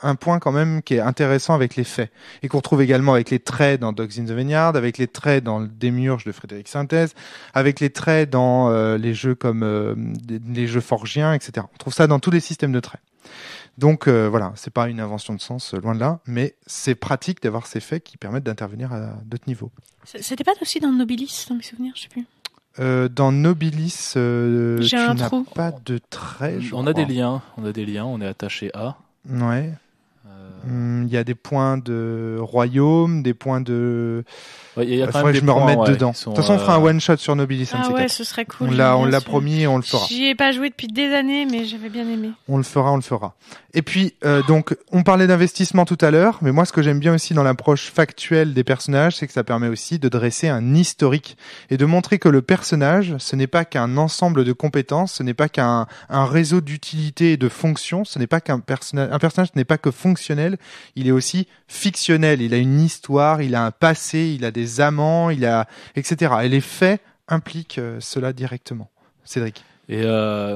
un point quand même qui est intéressant avec les faits et qu'on retrouve également avec les traits dans Dogs in the Vineyard, avec les traits dans le Démiurge de Frédéric Sintès, avec les traits dans les jeux comme les jeux forgiens, etc. On trouve ça dans tous les systèmes de traits. Donc voilà, c'est pas une invention de sens, loin de là, mais c'est pratique d'avoir ces faits qui permettent d'intervenir à d'autres niveaux. C'était pas aussi dans Nobilis, dans mes souvenirs, je sais plus. Dans Nobilis, J'ai un trou. Pas de traits. On a des liens, on est attaché à. Ouais. Il y a des points de royaume, des points de. Ouais, il y a quand même des points, me dedans. De toute façon, on fera un one shot sur Nobilis. Ah ouais, ce serait cool. On l'a promis et on le fera. J'y ai pas joué depuis des années, mais j'avais bien aimé. On le fera. Et puis, donc, on parlait d'investissement tout à l'heure, mais moi, ce que j'aime bien aussi dans l'approche factuelle des personnages, c'est que ça permet aussi de dresser un historique et de montrer que le personnage, ce n'est pas qu'un ensemble de compétences, ce n'est pas qu'un réseau d'utilités et de fonctions, ce n'est pas qu'un personnage. Un personnage n'est pas que fonctionnel, il est aussi fictionnel. Il a une histoire, il a un passé, il a des amants, etc. Et les faits impliquent cela directement. Cédric. Et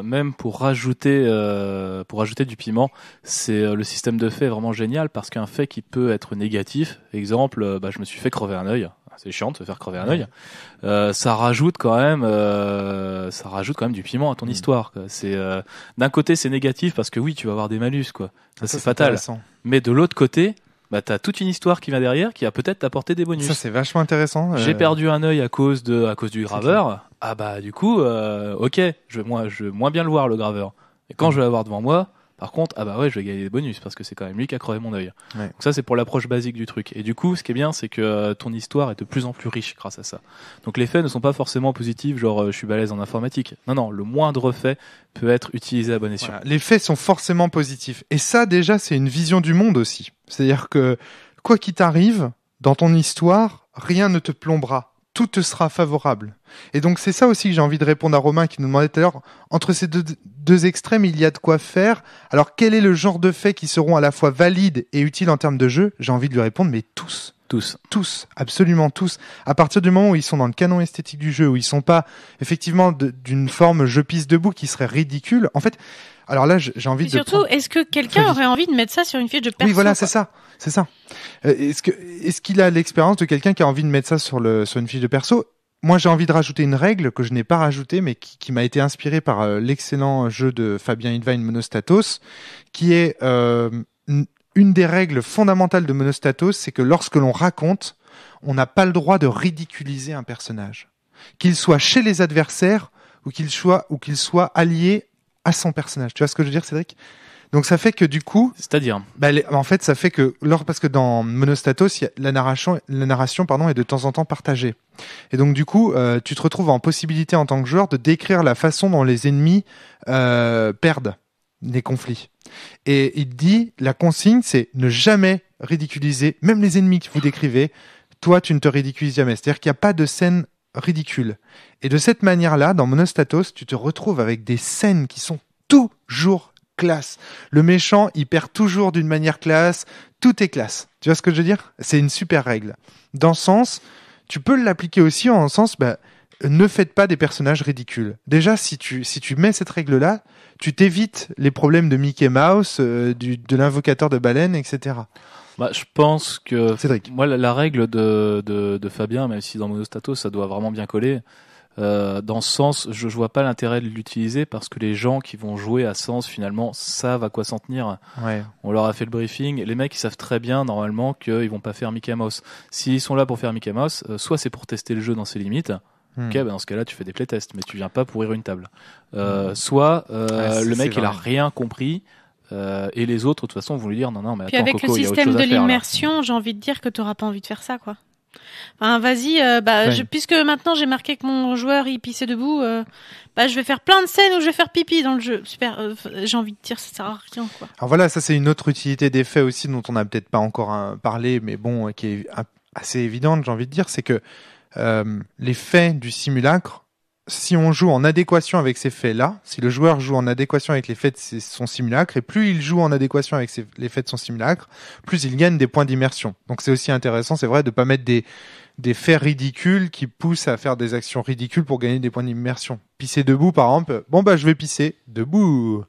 même pour rajouter du piment, c'est le système de fait vraiment génial parce qu'un fait qui peut être négatif, exemple, je me suis fait crever un œil. C'est chiant de se faire crever un œil. Ça rajoute quand même du piment à ton histoire, quoi. C'est d'un côté c'est négatif parce que oui, tu vas avoir des malus, quoi. Ça c'est fatal. Mais de l'autre côté, t'as toute une histoire qui va derrière, qui va peut-être t'apporter des bonus. Ça c'est vachement intéressant. J'ai perdu un œil à cause du graveur. Ah du coup, ok, je vais moins bien le voir, le graveur. Et quand je vais l'avoir devant moi, par contre, je vais gagner des bonus parce que c'est quand même lui qui a crevé mon œil. Ouais. Donc ça, c'est pour l'approche basique du truc. Et du coup, ce qui est bien, c'est que ton histoire est de plus en plus riche grâce à ça. Donc les faits ne sont pas forcément positifs, genre je suis balèze en informatique. Non, le moindre fait peut être utilisé à bon escient. Voilà. Les faits sont forcément positifs. Et ça, déjà, c'est une vision du monde aussi. C'est-à-dire que quoi qu'il t'arrive, dans ton histoire, rien ne te plombera. Tout te sera favorable. Et donc c'est ça aussi que j'ai envie de répondre à Romain qui nous demandait tout à l'heure, entre ces deux extrêmes, il y a de quoi faire. Alors quel est le genre de faits qui seront à la fois valides et utiles en termes de jeu? J'ai envie de lui répondre, mais tous. Tous, absolument tous. À partir du moment où ils sont dans le canon esthétique du jeu, où ils sont pas effectivement d'une forme je pisse debout qui serait ridicule, en fait... Alors là, j'ai envie de... Surtout, est-ce que quelqu'un aurait envie de mettre ça sur une fiche de perso? Oui, voilà, c'est ça. Est-ce qu'il a l'expérience de quelqu'un qui a envie de mettre ça sur une fiche de perso? Moi, j'ai envie de rajouter une règle que je n'ai pas rajoutée, mais qui m'a été inspirée par l'excellent jeu de Fabien Hidvain, Monostatos, qui est une des règles fondamentales de Monostatos, c'est que lorsque l'on raconte, on n'a pas le droit de ridiculiser un personnage. Qu'il soit chez les adversaires ou qu'il soit allié à son personnage. Tu vois ce que je veux dire, Cédric? Donc ça fait que du coup, c'est-à-dire, en fait, ça fait que parce que dans Monostatos, la narration est de temps en temps partagée. Et donc du coup, tu te retrouves en possibilité en tant que joueur de décrire la façon dont les ennemis perdent les conflits. Et il dit, la consigne, c'est ne jamais ridiculiser, même les ennemis que vous décrivez. Toi, tu ne te ridiculises jamais. C'est-à-dire qu'il n'y a pas de scène ridicule. Et de cette manière-là, dans Monostatos, tu te retrouves avec des scènes qui sont toujours classe. Le méchant, il perd toujours d'une manière classe. Tout est classe. Tu vois ce que je veux dire ? C'est une super règle. Dans ce sens, tu peux l'appliquer aussi en sens, ne faites pas des personnages ridicules. Déjà, si tu mets cette règle-là, tu t'évites les problèmes de Mickey Mouse, de l'invocateur de baleine, etc. Je pense que Cédric. Moi, la règle de Fabien, même si dans Monostatos, ça doit vraiment bien coller, dans ce sens, je vois pas l'intérêt de l'utiliser parce que les gens qui vont jouer à Sens, finalement, savent à quoi s'en tenir. Ouais. On leur a fait le briefing. Les mecs, ils savent très bien, normalement, qu'ils vont pas faire Mickey Mouse. S'ils sont là pour faire Mickey Mouse, soit c'est pour tester le jeu dans ses limites. Ok, dans ce cas-là, tu fais des playtests, mais tu viens pas pourrir une table. Soit le mec, il a rien compris. Et les autres, de toute façon, vont lui dire non, mais puis attends, avec Coco, le système de l'immersion, j'ai envie de dire que t'auras pas envie de faire ça, quoi. Enfin, vas-y, puisque maintenant j'ai marqué que mon joueur il pissait debout, je vais faire plein de scènes où je vais faire pipi dans le jeu. Super, j'ai envie de dire ça sert à rien, quoi. Alors voilà, ça c'est une autre utilité des faits aussi dont on n'a peut-être pas encore parlé, mais bon, qui est assez évidente, j'ai envie de dire, c'est que les faits du simulacre, si on joue en adéquation avec ces faits-là, si le joueur joue en adéquation avec les faits de son simulacre, et plus il joue en adéquation avec les faits de son simulacre, plus il gagne des points d'immersion. Donc c'est aussi intéressant, c'est vrai, de pas mettre des faits ridicules qui poussent à faire des actions ridicules pour gagner des points d'immersion. Pisser debout, par exemple. Je vais pisser debout.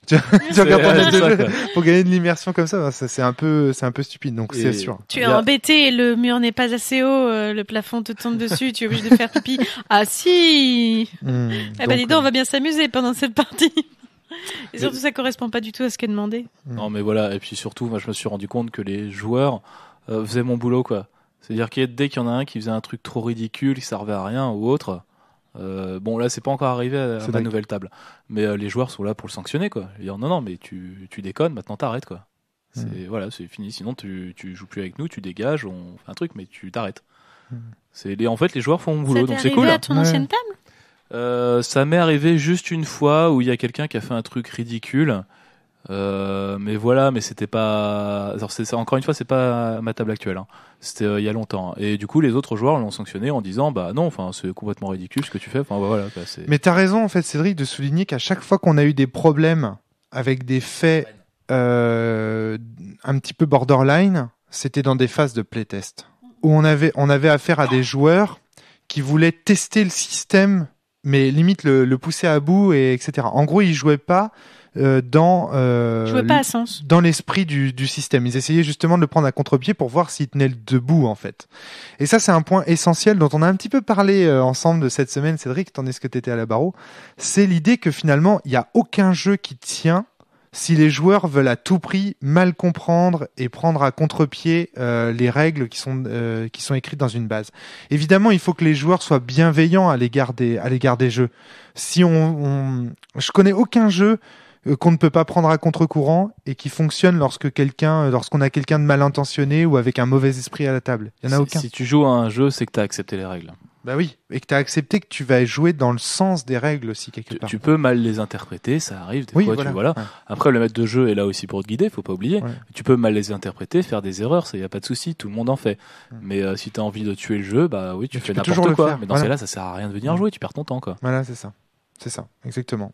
Tu regardes ton jeu de jeu pour gagner de l'immersion comme ça, c'est un peu stupide, donc c'est sûr. Tu es embêté, le mur n'est pas assez haut, le plafond te tombe dessus, tu es obligé de faire pipi. Ah si. Dis donc, on va bien s'amuser pendant cette partie. Et surtout, ça correspond pas du tout à ce qui est demandé. Non, mais voilà, et puis surtout, moi je me suis rendu compte que les joueurs faisaient mon boulot, quoi. C'est-à-dire que dès qu'il y en a un qui faisait un truc trop ridicule, qui servait à rien ou autre. Là c'est pas encore arrivé à ma nouvelle table, mais les joueurs sont là pour le sanctionner, quoi. Et dire non mais tu déconnes, maintenant t'arrêtes, quoi. C'est c'est fini, sinon tu joues plus avec nous, tu dégages, on fait un truc, mais tu t'arrêtes. En fait les joueurs font mon boulot, donc c'est cool. Ça t'est arrivé à ton ancienne table ? Ça m'est arrivé juste une fois où il y a quelqu'un qui a fait un truc ridicule. Mais c'était pas. Alors encore une fois, c'est pas ma table actuelle. Hein. C'était il y a longtemps. Et du coup, les autres joueurs l'ont sanctionné en disant non, c'est complètement ridicule ce que tu fais. Mais t'as raison en fait, Cédric, de souligner qu'à chaque fois qu'on a eu des problèmes avec des faits un petit peu borderline, c'était dans des phases de playtest où on avait affaire à des joueurs qui voulaient tester le système, mais limite le pousser à bout etc. En gros, ils jouaient pas. Dans l'esprit du système. Ils essayaient justement de le prendre à contre-pied pour voir s'il tenait debout, en fait. Et ça, c'est un point essentiel dont on a un petit peu parlé ensemble de cette semaine, Cédric, tandis que tu étais à la barreau. C'est l'idée que finalement, il n'y a aucun jeu qui tient si les joueurs veulent à tout prix mal comprendre et prendre à contre-pied les règles qui sont écrites dans une base. Évidemment, il faut que les joueurs soient bienveillants à l'égard des jeux. Si je connais aucun jeu qu'on ne peut pas prendre à contre-courant et qui fonctionne lorsqu'on a quelqu'un de mal intentionné ou avec un mauvais esprit à la table. Il y en a aucun. Si tu joues à un jeu, c'est que tu as accepté les règles. Bah oui, et que tu as accepté que tu vas jouer dans le sens des règles aussi quelque part. Tu peux mal les interpréter, ça arrive des fois. Ouais. Après, le maître de jeu est là aussi pour te guider, faut pas oublier. Ouais. Tu peux mal les interpréter, faire des erreurs, ça y a pas de souci, tout le monde en fait. Mais si tu as envie de tuer le jeu, tu fais n'importe quoi. Mais dans ce cas-là, ça sert à rien de venir jouer, tu perds ton temps, quoi. Voilà, c'est ça, exactement.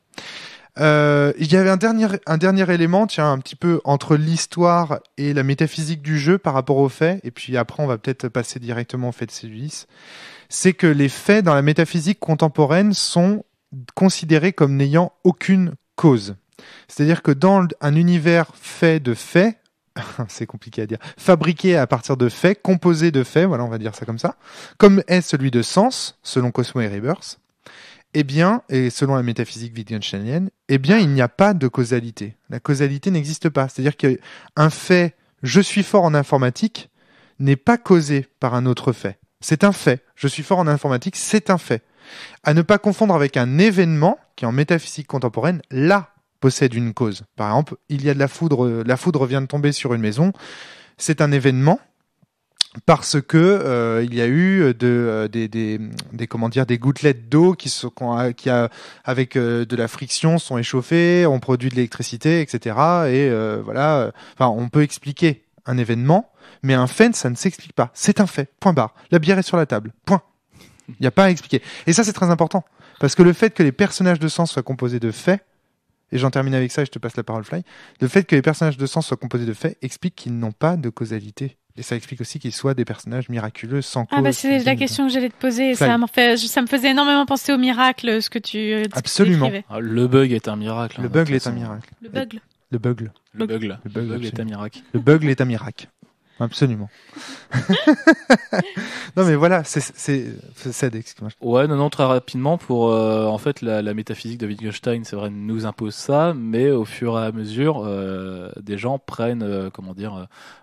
Il y avait un dernier élément, un petit peu entre l'histoire et la métaphysique du jeu par rapport aux faits, et puis après on va peut-être passer directement aux faits de Cédulis. C'est que les faits dans la métaphysique contemporaine sont considérés comme n'ayant aucune cause. C'est-à-dire que dans un univers fait de faits, c'est compliqué à dire, fabriqué à partir de faits, composé de faits, voilà, on va dire ça comme ça, comme est celui de Sens, selon Cosmo et Rebirth, et selon la métaphysique wittgensteinienne, il n'y a pas de causalité. La causalité n'existe pas. C'est-à-dire qu'un fait « je suis fort en informatique » n'est pas causé par un autre fait. C'est un fait. Je suis fort en informatique, c'est un fait. À ne pas confondre avec un événement qui, en métaphysique contemporaine, là, possède une cause. Par exemple, il y a de la foudre vient de tomber sur une maison. C'est un événement. Parce que il y a eu des gouttelettes d'eau qui avec de la friction sont échauffées, ont produit de l'électricité, etc. Et on peut expliquer un événement, mais un fait, ça ne s'explique pas. C'est un fait. Point barre. La bière est sur la table. Point. Il n'y a pas à expliquer. Et ça, c'est très important. Parce que le fait que les personnages de sens soient composés de faits, et j'en termine avec ça et je te passe la parole, Fly, le fait que les personnages de sens soient composés de faits explique qu'ils n'ont pas de causalité. Et ça explique aussi qu'ils soient des personnages miraculeux sans cause. Ah bah c'est la question que j'allais te poser. Ça me faisait énormément penser au miracle, ce que tu Absolument. Ah, le bug est un miracle. Le bug est un miracle. Le bug. Le bug est un miracle. Le bug est un miracle. Absolument. Non mais voilà, c'est excuse-moi. Ouais, non, très rapidement pour en fait la métaphysique de Wittgenstein, c'est vrai, nous impose ça, mais au fur et à mesure, des gens prennent,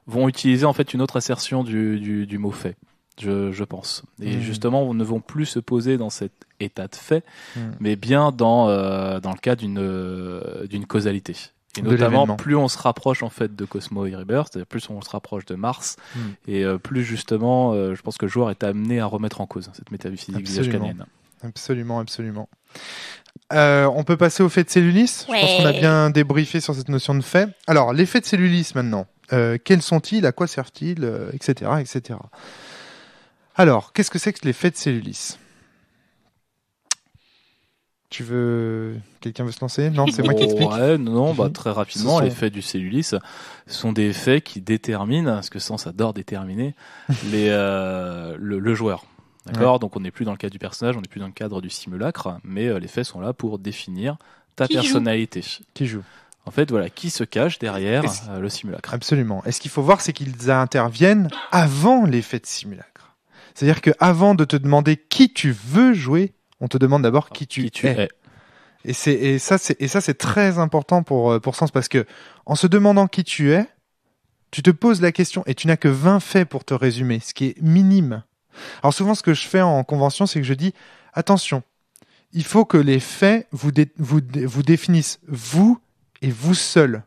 vont utiliser en fait une autre assertion du mot fait. Je pense. Et justement, ne vont plus se poser dans cet état de fait, mais bien dans le cas d'une causalité. Et notamment, plus on se rapproche en fait de Cosmo et Rebirth, c'est-à-dire plus on se rapproche de Mars, et plus justement, je pense que le joueur est amené à remettre en cause cette métaphysique wittgensteinienne. Absolument, absolument. On peut passer au fait de Cellulis. Ouais. Je pense qu'on a bien débriefé sur cette notion de fait. Alors, les faits de Cellulis maintenant. Quels sont-ils? À quoi servent-ils? Etc., etc. Alors, qu'est-ce que c'est que les faits de Cellulis? Quelqu'un veut se lancer? Non, c'est moi qui explique. Ouais, non, très rapidement, les faits du Cellulis sont des faits qui déterminent, parce que Sens adore déterminer, le joueur. D'accord? Ouais. Donc on n'est plus dans le cadre du personnage, on n'est plus dans le cadre du simulacre, mais les faits sont là pour définir ta personnalité. Qui joue? En fait, voilà, qui se cache derrière le simulacre. Absolument. Et ce qu'il faut voir, c'est qu'ils interviennent avant les faits de simulacre. C'est-à-dire qu'avant de te demander qui tu veux jouer, on te demande d'abord qui tu es. Et ça, c'est très important pour Sens, parce que en se demandant qui tu es, tu te poses la question, et tu n'as que 20 faits pour te résumer, ce qui est minime. Alors souvent, ce que je fais en convention, c'est que je dis, attention, il faut que les faits vous définissent vous et vous seul.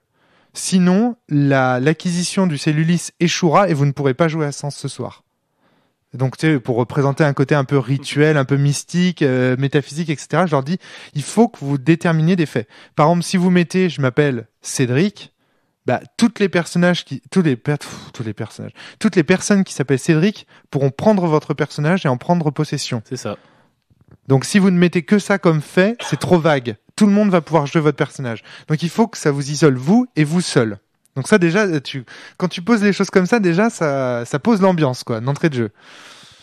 Sinon, l'acquisition du Cellulis échouera et vous ne pourrez pas jouer à Sens ce soir. Donc, tu sais, pour représenter un côté un peu rituel, un peu mystique, métaphysique, etc., je leur dis, il faut que vous déterminiez des faits. Par exemple, si vous mettez, je m'appelle Cédric, toutes les personnes qui s'appellent Cédric pourront prendre votre personnage et en prendre possession. C'est ça. Donc, si vous ne mettez que ça comme fait, c'est trop vague. Tout le monde va pouvoir jouer votre personnage. Donc, il faut que ça vous isole vous et vous seul. Donc ça déjà, quand tu poses les choses comme ça, déjà ça pose l'ambiance quoi, d'entrée de jeu.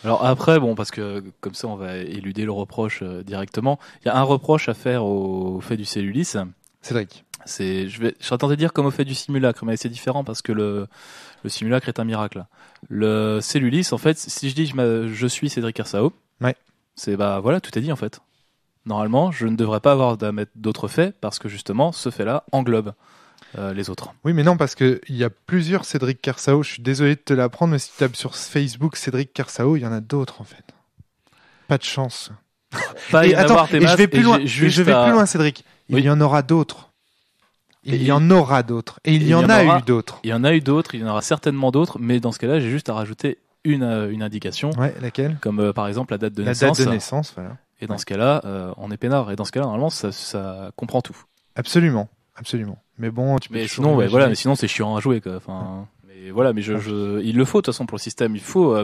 Alors après, parce que comme ça on va éluder le reproche directement. Il y a un reproche à faire au fait du Cellulis. Cédric. Je serais tenté de dire comme au fait du simulacre, mais c'est différent parce que le simulacre est un miracle. Le Cellulis, en fait, si je dis je suis Cédric Kersao, ouais. C'est voilà, tout est dit en fait. Normalement, je ne devrais pas avoir à mettre d'autres faits parce que justement, ce fait-là englobe les autres. Oui, mais non, parce qu'il y a plusieurs Cédric Kersao. Je suis désolé de te l'apprendre, mais si tu tapes sur Facebook Cédric Kersao, il y en a d'autres en fait. Pas de chance. Pas et attends, je vais plus loin. Plus loin, Cédric. Il y en aura d'autres. Il y en aura d'autres. Et il y en a eu d'autres. Il y en a eu d'autres, il y en aura certainement d'autres, mais dans ce cas-là, j'ai juste à rajouter une indication. Ouais, laquelle? Comme par exemple la date de naissance. La date de naissance, voilà. Et dans ce cas-là, on est peinard. Et dans ce cas-là, normalement, ça comprend tout. Absolument. Absolument. Mais bon, mais sinon, mais sinon c'est chiant à jouer quoi. Enfin, mais voilà, mais il le faut de toute façon pour le système. Il faut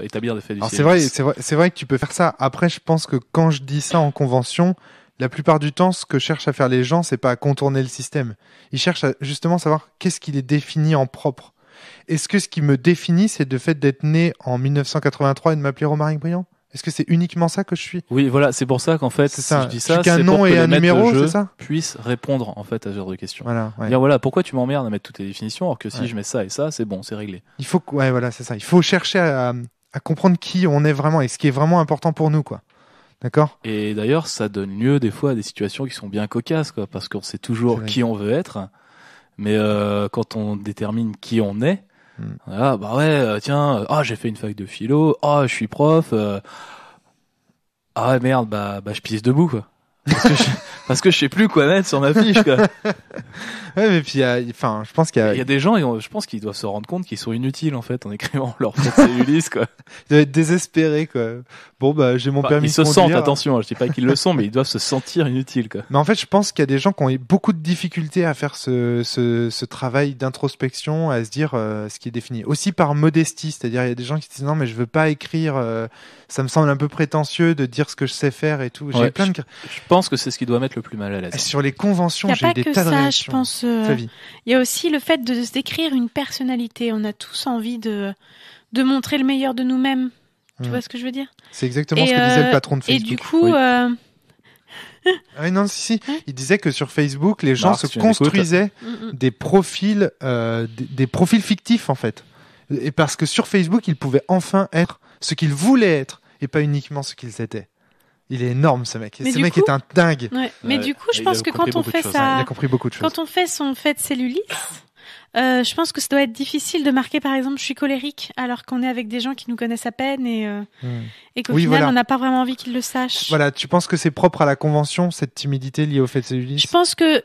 établir des faits du Cellulis. C'est vrai que tu peux faire ça. Après, je pense que quand je dis ça en convention, la plupart du temps, ce que cherchent à faire les gens, c'est pas à contourner le système. Ils cherchent à justement savoir qu'est-ce qui les définit en propre. Est-ce que ce qui me définit, c'est le fait d'être né en 1983 et de m'appeler Romaric Briand? Est-ce que c'est uniquement ça que je suis? Oui, voilà, c'est pour ça qu'en fait, si je dis ça, c'est pour que le maître de jeu puisse répondre en fait à ce genre de questions. Voilà, ouais. Dire voilà, pourquoi tu m'emmerdes à mettre toutes les définitions alors que si je mets ça et ça, c'est bon, c'est réglé. Il faut c'est ça. Il faut chercher à comprendre qui on est vraiment et ce qui est vraiment important pour nous, quoi. D'accord? Et d'ailleurs, ça donne lieu des fois à des situations qui sont bien cocasses, quoi, parce qu'on sait toujours qui on veut être, mais quand on détermine qui on est, voilà, tiens, j'ai fait une fac de philo, je suis prof, ah ouais, merde, je pisse debout, quoi. Parce que je sais plus quoi mettre sur ma fiche, quoi. Ouais, mais puis, je pense qu'il y a... Il y a des gens, je pense qu'ils doivent se rendre compte qu'ils sont inutiles, en fait, en écrivant leur fait cellulis, quoi. Ils doivent être désespérés, quoi. Bon, j'ai mon permis de conduire. Ils se sentent, attention, je dis pas qu'ils le sont, mais ils doivent se sentir inutiles, quoi. Mais en fait, je pense qu'il y a des gens qui ont eu beaucoup de difficultés à faire ce travail d'introspection, à se dire ce qui est défini. Aussi par modestie, c'est-à-dire il y a des gens qui se disent non, mais je veux pas écrire, ça me semble un peu prétentieux de dire ce que je sais faire et tout. Ouais, je pense que c'est ce qui doit mettre le plus mal à l'aise. Sur les conventions, j'ai eu des tas de réactions. Je pense. Il y a aussi le fait de se décrire une personnalité. On a tous envie de montrer le meilleur de nous-mêmes. Tu vois ce que je veux dire? C'est exactement ce que disait le patron de Facebook. Et du coup, oui, non, si. Il disait que sur Facebook, les gens se construisaient des profils, des profils fictifs en fait. Et parce que sur Facebook, ils pouvaient enfin être ce qu'ils voulaient être et pas uniquement ce qu'ils étaient. Il est énorme, ce mec. Ce mec est un dingue. Ouais. Mais du coup, je pense que quand on fait ça, il a compris beaucoup de choses. Quand on fait son fait cellulis, je pense que ça doit être difficile de marquer, par exemple, je suis colérique, alors qu'on est avec des gens qui nous connaissent à peine et qu'au final, on n'a pas vraiment envie qu'ils le sachent. Voilà, tu penses que c'est propre à la convention, cette timidité liée au fait cellulis? Je pense que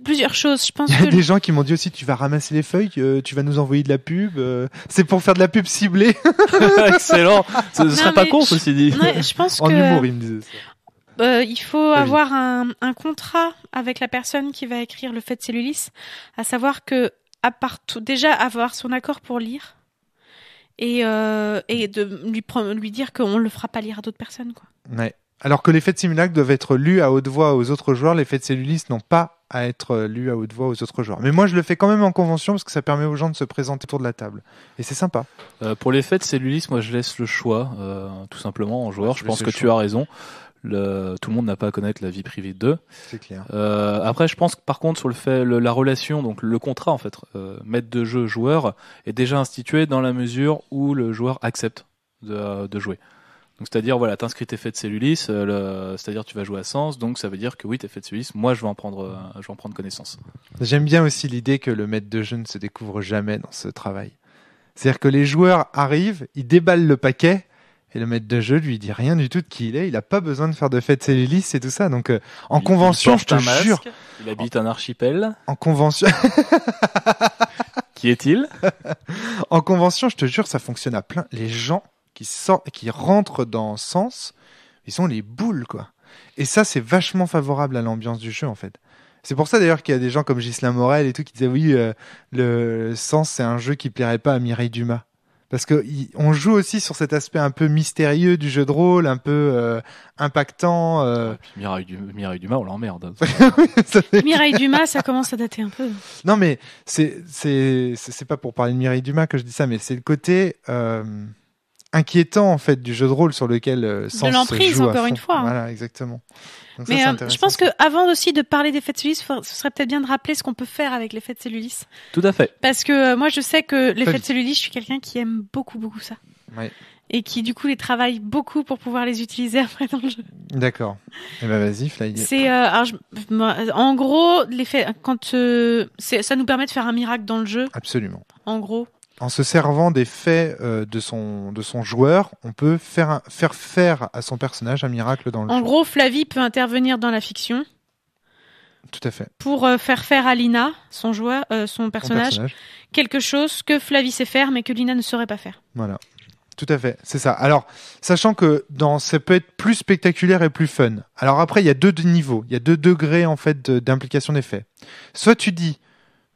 plusieurs choses. Je pense Il y a des gens qui m'ont dit aussi, tu vas ramasser les feuilles, tu vas nous envoyer de la pub, c'est pour faire de la pub ciblée. Excellent. Ce serait pas con, ceci dit. Ouais, je pense en humour, il me disait ça. Il faut avoir un contrat avec la personne qui va écrire le fait cellulis, à savoir que déjà avoir son accord pour lire et de lui dire qu'on le fera pas lire à d'autres personnes, quoi. Ouais. Alors que les faits de simulacre doivent être lus à haute voix aux autres joueurs, les faits de cellulis n'ont pas à être lus à haute voix aux autres joueurs. Mais moi, je le fais quand même en convention parce que ça permet aux gens de se présenter autour de la table. Et c'est sympa. Pour les faits de cellulis, moi, je laisse le choix, tout simplement, en joueur. Je pense que tu as raison. Tout le monde n'a pas à connaître la vie privée d'eux. C'est clair. Après, je pense que par contre, sur la relation, donc le contrat, en fait, maître de jeu, joueur, est déjà institué dans la mesure où le joueur accepte de jouer. Donc, c'est-à-dire, voilà, t'inscris tes faits de cellulis, c'est-à-dire tu vas jouer à Sens, donc ça veut dire que oui, tes faits de cellulis, moi, je vais en prendre connaissance. J'aime bien aussi l'idée que le maître de jeu ne se découvre jamais dans ce travail. C'est-à-dire que les joueurs arrivent, ils déballent le paquet, et le maître de jeu lui dit rien du tout de qui il est. Il a pas besoin de faire de faits de cellulis et tout ça. Donc, en convention, je te jure. Il habite un archipel. En convention. Qui est-il? En convention, je te jure, ça fonctionne à plein. Les gens qui rentrent dans Sens, ils sont les boules, quoi. Et ça, c'est vachement favorable à l'ambiance du jeu, en fait. C'est pour ça, d'ailleurs, qu'il y a des gens comme Ghislain Morel et tout qui disaient, oui, le Sens, c'est un jeu qui plairait pas à Mireille Dumas. Parce que on joue aussi sur cet aspect un peu mystérieux du jeu de rôle, un peu impactant. Mireille Dumas, on l'emmerde. Mireille Dumas, ça commence à dater un peu. Non, mais c'est pas pour parler de Mireille Dumas que je dis ça, mais c'est le côté inquiétant en fait du jeu de rôle sur lequel Sens de l'emprise joue encore une fois. Voilà, exactement. Donc mais je pense que avant aussi de parler des faits de cellulis, ce serait peut-être bien de rappeler ce qu'on peut faire avec les faits de cellulis. Tout à fait. Parce que moi je sais que les faits de cellulis, je suis quelqu'un qui aime beaucoup ça. Ouais. Et qui du coup les travaille beaucoup pour pouvoir les utiliser après dans le jeu. D'accord. Eh ben vas-y, Fly. C'est en gros les faits ça nous permet de faire un miracle dans le jeu. Absolument. En gros. En se servant des faits de son joueur, on peut faire faire à son personnage un miracle dans le jeu. En gros, Flavie peut intervenir dans la fiction. Tout à fait. Pour faire à Lina, son personnage, quelque chose que Flavie sait faire, mais que Lina ne saurait pas faire. Voilà. Tout à fait, c'est ça. Alors, sachant que ça peut être plus spectaculaire et plus fun. Alors après, il y a deux niveaux, il y a 2 degrés en fait d'implication des faits. Soit tu dis,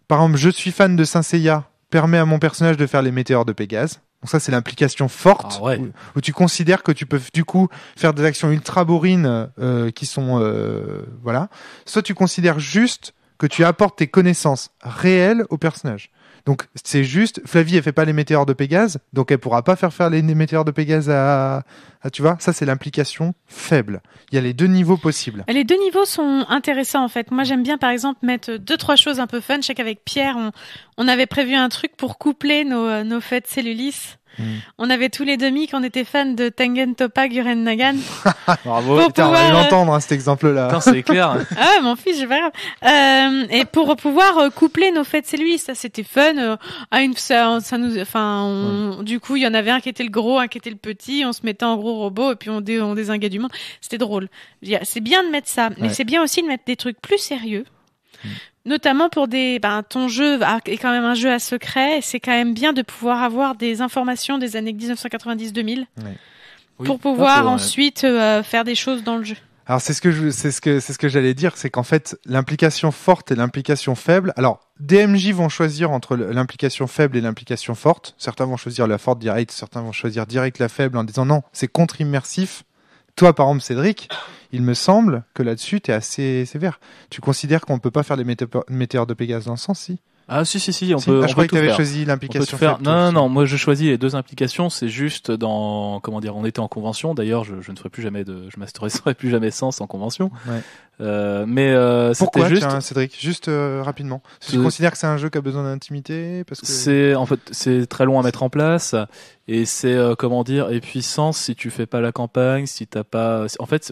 par exemple, je suis fan de Saint Seiya, permet à mon personnage de faire les météores de Pégase. Donc ça, c'est l'implication forte, où tu considères que tu peux du coup faire des actions ultra bourrines qui sont voilà. Soit tu considères juste que tu apportes tes connaissances réelles au personnage. Donc c'est juste, Flavie elle fait pas les météores de Pégase, donc elle pourra pas faire les météores de Pégase à tu vois, ça c'est l'implication faible. Il y a les 2 niveaux possibles. Les 2 niveaux sont intéressants en fait. Moi j'aime bien par exemple mettre 2-3 choses un peu fun. Je sais qu'avec Pierre on avait prévu un truc pour coupler nos faits de cellulis. On avait tous les demi qu'on était fans de Tengen Toppa Gurren Lagann. Bravo. Putain, on va l'entendre, cet exemple-là. Putain, c'est clair. Ah, mon fils, c'est pas grave. Et pour pouvoir coupler nos faits de cellules, ça c'était fun. Du coup, il y en avait un qui était le gros, un qui était le petit. On se mettait en gros robot et puis on dézinguait du monde. C'était drôle. C'est bien de mettre ça, mais c'est bien aussi de mettre des trucs plus sérieux. Notamment pour ton jeu est quand même un jeu à secret, et c'est quand même bien de pouvoir avoir des informations des années 1990-2000 pour pouvoir ensuite faire des choses dans le jeu. Alors c'est ce que j'allais dire, c'est qu'en fait l'implication forte et l'implication faible. Alors DMJ vont choisir entre l'implication faible et l'implication forte. Certains vont choisir la forte direct, certains vont choisir direct la faible en disant non, c'est contre-immersif. Toi, par exemple, Cédric, il me semble que là-dessus, tu es assez sévère. Tu considères qu'on ne peut pas faire les météores de Pégase dans ce sens, si ? Ah si, on peut. Je croyais que tu avais choisi l'implication faible. Non, moi je choisis les deux implications. C'est juste on était en convention. D'ailleurs, je ne ferai plus jamais je masteriserai plus jamais Sens en convention. Ouais. Pourquoi, juste... tiens, Cédric, juste rapidement. Tu considères que c'est un jeu qui a besoin d'intimité parce que c'est très long à mettre en place et c'est et puis Sens si tu fais pas la campagne, si t'as pas, en fait,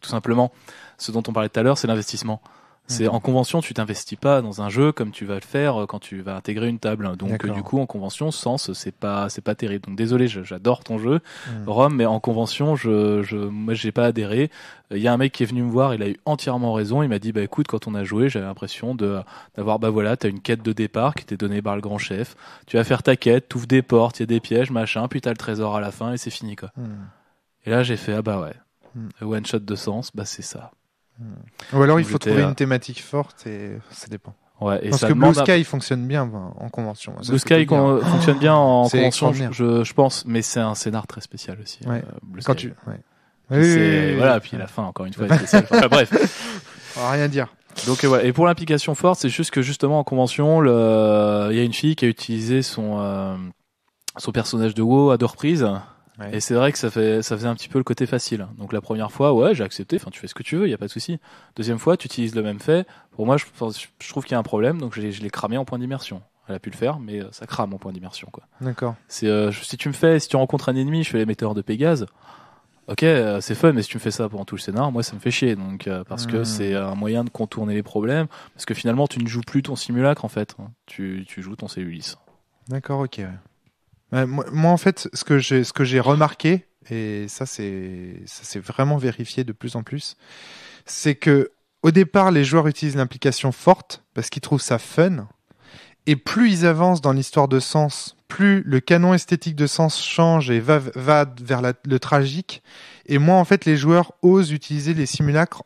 tout simplement, ce dont on parlait tout à l'heure, c'est l'investissement. C'est en convention, tu t'investis pas dans un jeu comme tu vas le faire quand tu vas intégrer une table. Donc du coup en convention, Sens c'est pas terrible. Donc désolé, j'adore ton jeu, Rome, mais en convention, moi j'ai pas adhéré. Il y a un mec qui est venu me voir, il a eu entièrement raison. Il m'a dit écoute, quand on a joué, j'avais l'impression d'avoir t'as une quête de départ qui t'est donnée par le grand chef. Tu vas faire ta quête, t'ouvres des portes, il y a des pièges, machin, puis t'as le trésor à la fin et c'est fini quoi. Et là j'ai fait one shot de Sens, c'est ça. Ou alors il faut trouver une thématique forte et ça dépend. Ouais, et parce ça que Blue Sky fonctionne bien en convention. Blue Sky fonctionne bien en convention, je pense, mais c'est un scénar très spécial aussi. Blue Sky. Puis la fin encore une fois est spéciale. Bref, on va rien dire. Donc et pour l'implication forte, c'est juste que justement en convention, il y a une fille qui a utilisé son personnage de WoW à 2 reprises. Ouais. Et c'est vrai que ça faisait un petit peu le côté facile. Donc la première fois, j'ai accepté, tu fais ce que tu veux, il y a pas de souci. Deuxième fois, tu utilises le même fait. Pour moi, je trouve qu'il y a un problème, donc je l'ai cramé en point d'immersion. Elle a pu le faire, mais ça crame en point d'immersion, quoi. D'accord. Si tu rencontres un ennemi, je fais les météores de Pégase. Ok, c'est fun, mais si tu me fais ça pendant tout le scénar, moi ça me fait chier. Donc parce que c'est un moyen de contourner les problèmes, parce que finalement tu ne joues plus ton simulacre en fait, tu joues ton Cellulis. D'accord, ok. Ouais. Moi, en fait, ce que j'ai remarqué, et ça c'est vraiment vérifié de plus en plus, c'est que au départ, les joueurs utilisent l'implication forte parce qu'ils trouvent ça fun, et plus ils avancent dans l'histoire de Sens, plus le canon esthétique de Sens change et va vers le tragique, et moins en fait les joueurs osent utiliser les simulacres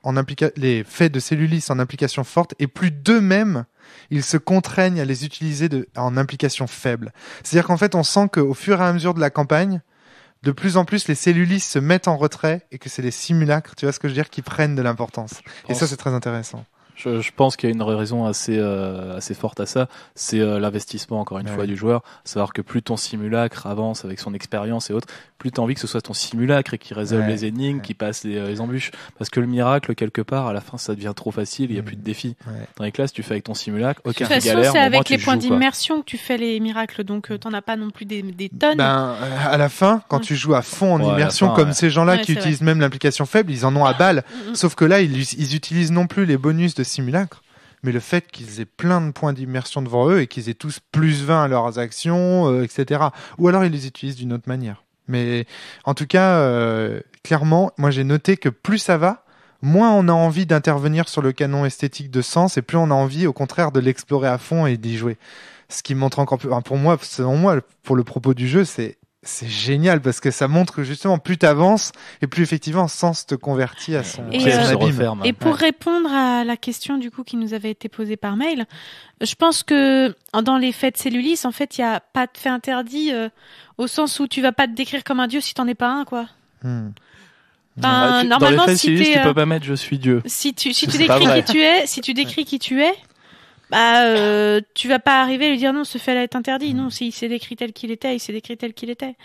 les faits de Cellulis en implication forte, et plus d'eux-mêmes ils se contraignent à les utiliser en implication faible. C'est-à-dire qu'en fait, on sent qu'au fur et à mesure de la campagne, de plus en plus, les Cellulis se mettent en retrait et que c'est les simulacres, tu vois ce que je veux dire, qui prennent de l'importance. Et ça, c'est très intéressant. Je pense qu'il y a une raison assez forte à ça, c'est l'investissement encore une fois du joueur, savoir que plus ton simulacre avance avec son expérience et autres, plus t'as envie que ce soit ton simulacre et qui résolve les énigmes, qui passe les embûches, parce que le miracle quelque part à la fin ça devient trop facile, il y a plus de défis. Dans les classes tu fais avec ton simulacre, de toute façon c'est avec les points d'immersion que tu fais les miracles, donc t'en as pas non plus des tonnes. À la fin quand tu joues à fond en immersion comme ces gens-là qui utilisent même l'implication faible, ils en ont à balle, sauf que là ils utilisent non plus les bonus de simulacre, mais le fait qu'ils aient plein de points d'immersion devant eux et qu'ils aient tous plus 20 à leurs actions, etc. Ou alors ils les utilisent d'une autre manière. Mais en tout cas, clairement, moi j'ai noté que plus ça va, moins on a envie d'intervenir sur le canon esthétique de Sens et plus on a envie au contraire de l'explorer à fond et d'y jouer. Ce qui montre encore plus, pour moi, selon moi, pour le propos du jeu, c'est génial parce que ça montre que justement plus t'avances et plus effectivement Sens te convertit à son abîme. Et pour répondre à la question du coup qui nous avait été posée par mail, je pense que dans les faits de Cellulis, en fait, il y a pas de fait interdit au sens où tu vas pas te décrire comme un dieu si t'en es pas un, quoi. Normalement, dans les faits de Cellulis, tu peux pas mettre je suis dieu. Si tu décris qui tu es, tu vas pas arriver à lui dire non, ce fait-là est interdit. Non, s'il s'est décrit tel qu'il était, il s'est décrit tel qu'il était.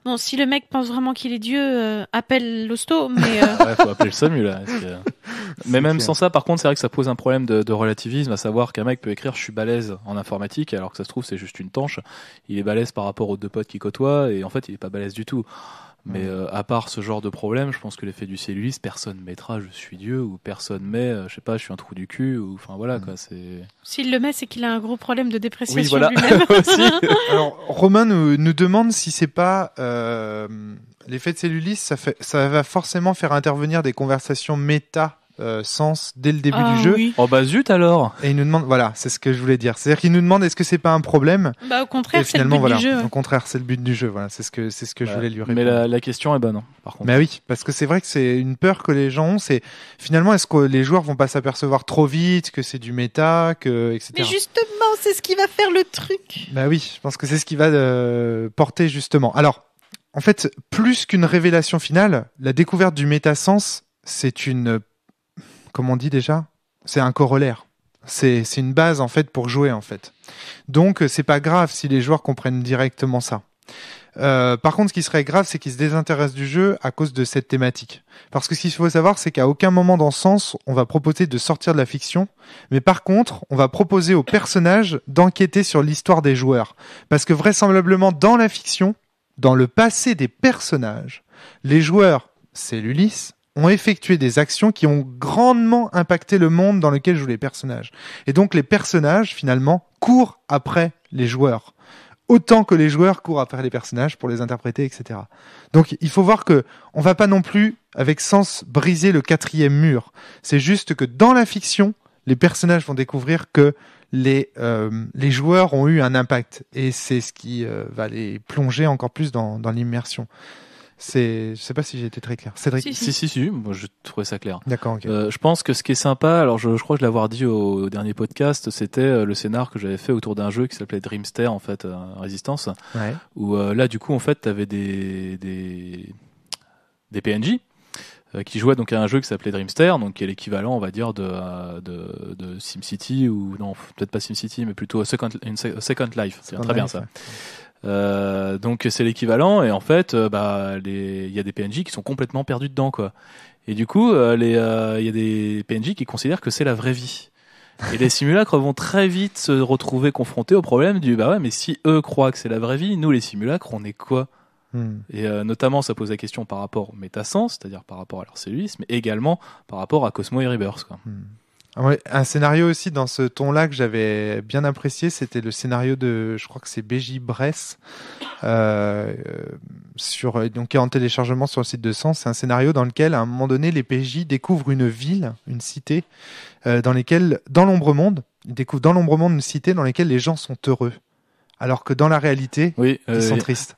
Bon, si le mec pense vraiment qu'il est Dieu, appelle l'hosto, mais... Ouais, faut appeler le SAMU, là. Mais même sans ça, par contre, c'est vrai que ça pose un problème de relativisme, à savoir qu'un mec peut écrire « je suis balèze en informatique », alors que ça se trouve, c'est juste une tanche. Il est balèze par rapport aux deux potes qui côtoient, et en fait, il est pas balèze du tout. Mais à part ce genre de problème, je pense que l'effet du cellulisme, personne mettra je suis Dieu ou personne met je sais pas, je suis un trou du cul ou enfin voilà quoi, c'est s'il le met, c'est qu'il a un gros problème de dépréciation oui, voilà. lui-même. Alors Romain nous demande si c'est pas l'effet de cellulisme, ça va forcément faire intervenir des conversations méta sens dès le début du jeu. Oui. Oh bah zut alors. Et il nous demande, voilà, c'est ce que je voulais dire. C'est-à-dire qu'il nous demande est-ce que c'est pas un problème. Au contraire, c'est le but du jeu. Au contraire, c'est le but du jeu. Voilà, c'est ce que je voulais lui répondre. Mais la question est bonne, par contre. Mais oui, parce que c'est vrai que c'est une peur que les gens ont. C'est finalement, est-ce que les joueurs vont pas s'apercevoir trop vite que c'est du méta, etc. Mais justement, c'est ce qui va faire le truc. Bah oui, je pense que c'est ce qui va porter justement. Alors, en fait, plus qu'une révélation finale, la découverte du métasens, c'est une comme on dit déjà, c'est un corollaire. C'est une base en fait pour jouer en fait. Donc c'est pas grave si les joueurs comprennent directement ça. Par contre, ce qui serait grave, c'est qu'ils se désintéressent du jeu à cause de cette thématique. Parce que ce qu'il faut savoir, c'est qu'à aucun moment dans ce sens, on va proposer de sortir de la fiction, mais par contre, on va proposer aux personnages d'enquêter sur l'histoire des joueurs. Parce que vraisemblablement, dans la fiction, dans le passé des personnages, les joueurs, c'est l'Ulysse, ont effectué des actions qui ont grandement impacté le monde dans lequel jouent les personnages. Et donc les personnages, finalement, courent après les joueurs. Autant que les joueurs courent après les personnages pour les interpréter, etc. Donc il faut voir que on va pas non plus, avec sens, briser le 4e mur. C'est juste que dans la fiction, les personnages vont découvrir que les joueurs ont eu un impact. Et c'est ce qui va les plonger encore plus dans l'immersion. Je sais pas si j'ai été très clair. Cédric. Si. Moi, je trouvais ça clair. D'accord, ok. Je pense que ce qui est sympa, alors je crois que je l'avais dit au dernier podcast, c'était le scénar que j'avais fait autour d'un jeu qui s'appelait Dreamster, en fait, Résistance. Ouais. Où là, du coup, en fait, t'avais des PNJ qui jouaient donc à un jeu qui s'appelait Dreamster, donc qui est l'équivalent, on va dire, de SimCity, ou non, peut-être pas SimCity, mais plutôt Second Life. C'est très bien ça. Donc c'est l'équivalent, et en fait il y a des PNJ qui sont complètement perdus dedans quoi. Et du coup il y a des PNJ qui considèrent que c'est la vraie vie. Et les simulacres vont très vite se retrouver confrontés au problème du bah ouais, mais si eux croient que c'est la vraie vie, nous les simulacres on est quoi? Et notamment ça pose la question par rapport au métasens, c'est-à-dire par rapport à leur cellulisme, mais également par rapport à Cosmo et Rebirth quoi. Ouais, un scénario aussi dans ce ton-là que j'avais bien apprécié, c'était le scénario de, je crois que c'est BJ Bress, donc qui est en téléchargement sur le site de Sens. C'est un scénario dans lequel, à un moment donné, les PJ découvrent une ville, une cité, dans l'ombre monde, ils découvrent dans l'ombre monde une cité dans laquelle les gens sont heureux, alors que dans la réalité, ils sont tristes.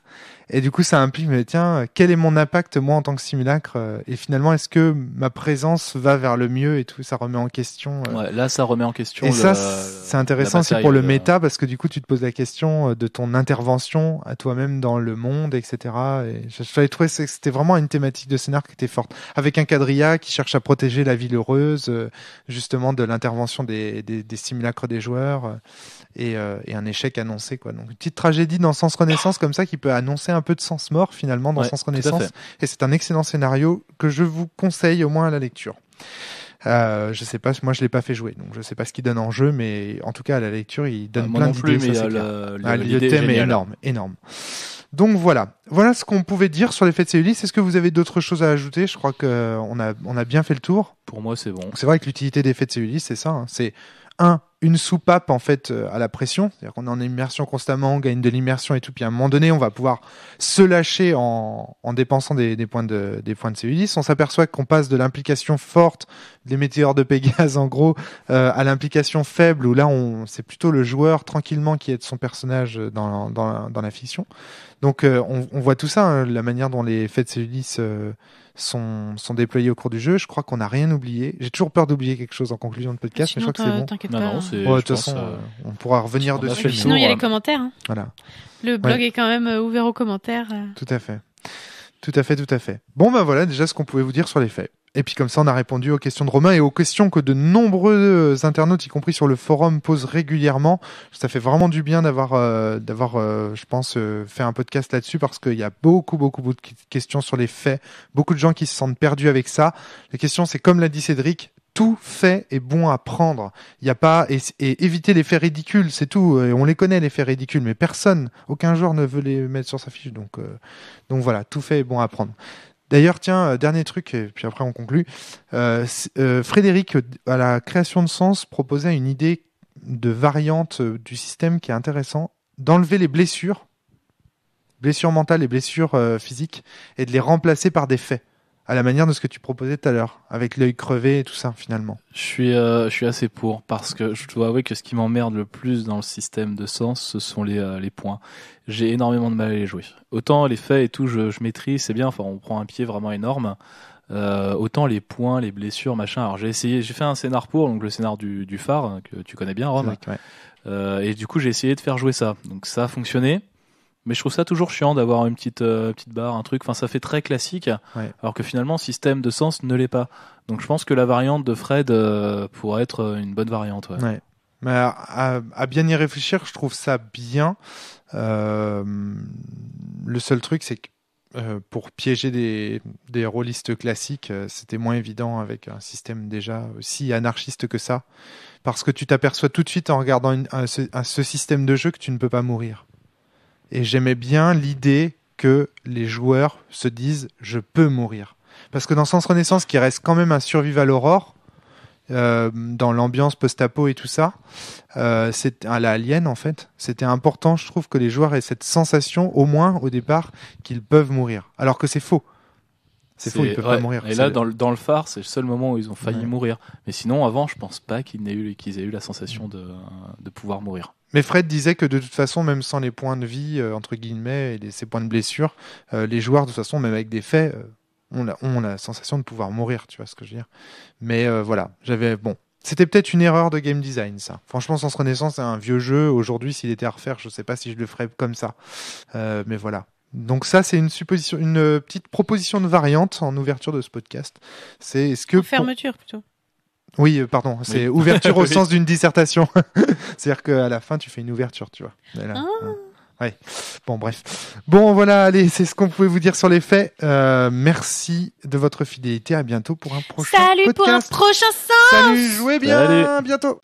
Et du coup, ça implique, mais tiens, quel est mon impact, moi, en tant que simulacre? Et finalement, est-ce que ma présence va vers le mieux et tout? Ça remet en question. Ouais, là, ça remet en question. Et ça, c'est intéressant aussi pour le méta, parce que du coup, tu te poses la question de ton intervention à toi-même dans le monde, etc. Et j'avais trouvé que c'était vraiment une thématique de scénar qui était forte. Avec un quadrilla qui cherche à protéger la ville heureuse, justement, de l'intervention des simulacres des joueurs, et un échec annoncé, quoi. Donc, une petite tragédie dans Sens Renaissance, comme ça, qui peut annoncer un peu de sens mort finalement dans Sens Renaissance, et c'est un excellent scénario que je vous conseille au moins à la lecture. Je sais pas, moi je l'ai pas fait jouer, donc je sais pas ce qu'il donne en jeu, mais en tout cas à la lecture il donne plein d'idées. Le thème est énorme. Donc voilà ce qu'on pouvait dire sur l'effet de cellulisme. Est-ce que vous avez d'autres choses à ajouter? Je crois que on a bien fait le tour. Pour moi c'est bon. C'est vrai que l'utilité d'effet de cellulisme, c'est ça, hein. C'est une soupape en fait à la pression, c'est-à-dire qu'on est en immersion constamment, on gagne de l'immersion et tout, puis à un moment donné on va pouvoir se lâcher en dépensant des points de cellulisme. On s'aperçoit qu'on passe de l'implication forte des météores de Pégase en gros à l'implication faible, où là c'est plutôt le joueur tranquillement qui aide son personnage dans la fiction. Donc on voit tout ça, hein, la manière dont les effets de cellulisme sont déployés au cours du jeu. Je crois qu'on n'a rien oublié. J'ai toujours peur d'oublier quelque chose en conclusion de podcast, mais je crois que c'est bon. T'inquiète pas. Non, de toute façon, on pourra revenir dessus. Sinon, il y a les commentaires. Hein. Voilà. Le blog est quand même ouvert aux commentaires. Tout à fait. Bon, ben voilà déjà ce qu'on pouvait vous dire sur les faits. Et puis comme ça, on a répondu aux questions de Romain et aux questions que de nombreux internautes, y compris sur le forum, posent régulièrement. Ça fait vraiment du bien d'avoir, je pense, fait un podcast là-dessus parce qu'il y a beaucoup de questions sur les faits. Beaucoup de gens qui se sentent perdus avec ça. La question, c'est comme l'a dit Cédric, tout fait est bon à prendre. Il y a pas et éviter les faits ridicules, c'est tout. Et on les connaît les faits ridicules, mais aucun joueur ne veut les mettre sur sa fiche. Donc voilà, tout fait est bon à prendre. D'ailleurs, tiens, dernier truc, et puis après on conclut. Frédéric, à la création de sens, proposait une idée de variante du système qui est intéressant, d'enlever les blessures mentales et blessures physiques, et de les remplacer par des faits, à la manière de ce que tu proposais tout à l'heure, avec l'œil crevé et tout ça, finalement. Je suis assez pour, parce que je dois avouer que ce qui m'emmerde le plus dans le système de sens, ce sont les points. J'ai énormément de mal à les jouer. Autant les faits et tout, je maîtrise, c'est bien, enfin on prend un pied vraiment énorme. Autant les points, les blessures, machin. Alors j'ai fait un scénar donc le scénar du phare, que tu connais bien, Rome. Ouais. Et du coup j'ai essayé de faire jouer ça. Donc ça a fonctionné. Mais je trouve ça toujours chiant d'avoir une petite barre, un truc. Enfin, ça fait très classique, ouais. Alors que finalement, système de sens ne l'est pas. Donc, je pense que la variante de Fred pourrait être une bonne variante. Ouais. Ouais. Mais à bien y réfléchir, je trouve ça bien. Le seul truc, c'est que pour piéger des rôlistes classiques, c'était moins évident avec un système déjà aussi anarchiste que ça, parce que tu t'aperçois tout de suite en regardant ce système de jeu que tu ne peux pas mourir. Et j'aimais bien l'idée que les joueurs se disent « je peux mourir ». Parce que dans Sens Renaissance, qui reste quand même un survival horror, dans l'ambiance post-apo et tout ça, c'est à la Alien en fait, c'était important, je trouve, que les joueurs aient cette sensation, au moins au départ, qu'ils peuvent mourir. Alors que c'est faux. C'est faux, ils peuvent pas mourir. Et là, dans le phare, c'est le seul moment où ils ont failli mourir. Mais sinon, avant, je pense pas qu'ils aient eu la sensation de pouvoir mourir. Mais Fred disait que de toute façon, même sans les points de vie, entre guillemets, et ces points de blessure, les joueurs, de toute façon, même avec des faits, ont la sensation de pouvoir mourir, tu vois ce que je veux dire. Mais voilà, c'était peut-être une erreur de game design, ça. Franchement, Sens Renaissance, c'est un vieux jeu. Aujourd'hui, s'il était à refaire, je sais pas si je le ferais comme ça. Mais voilà. Donc ça, c'est une petite proposition de variante en ouverture de ce podcast. C'est est-ce que en fermeture plutôt. Oui, pardon, c'est ouverture au sens d'une dissertation. C'est-à-dire qu'à la fin, tu fais une ouverture, tu vois. Là, ouais. Bon, bref. Bon, voilà, allez, c'est ce qu'on pouvait vous dire sur les faits. Merci de votre fidélité. À bientôt pour un prochain podcast. Salut pour un prochain sens. Salut, jouez bien. Salut. À bientôt.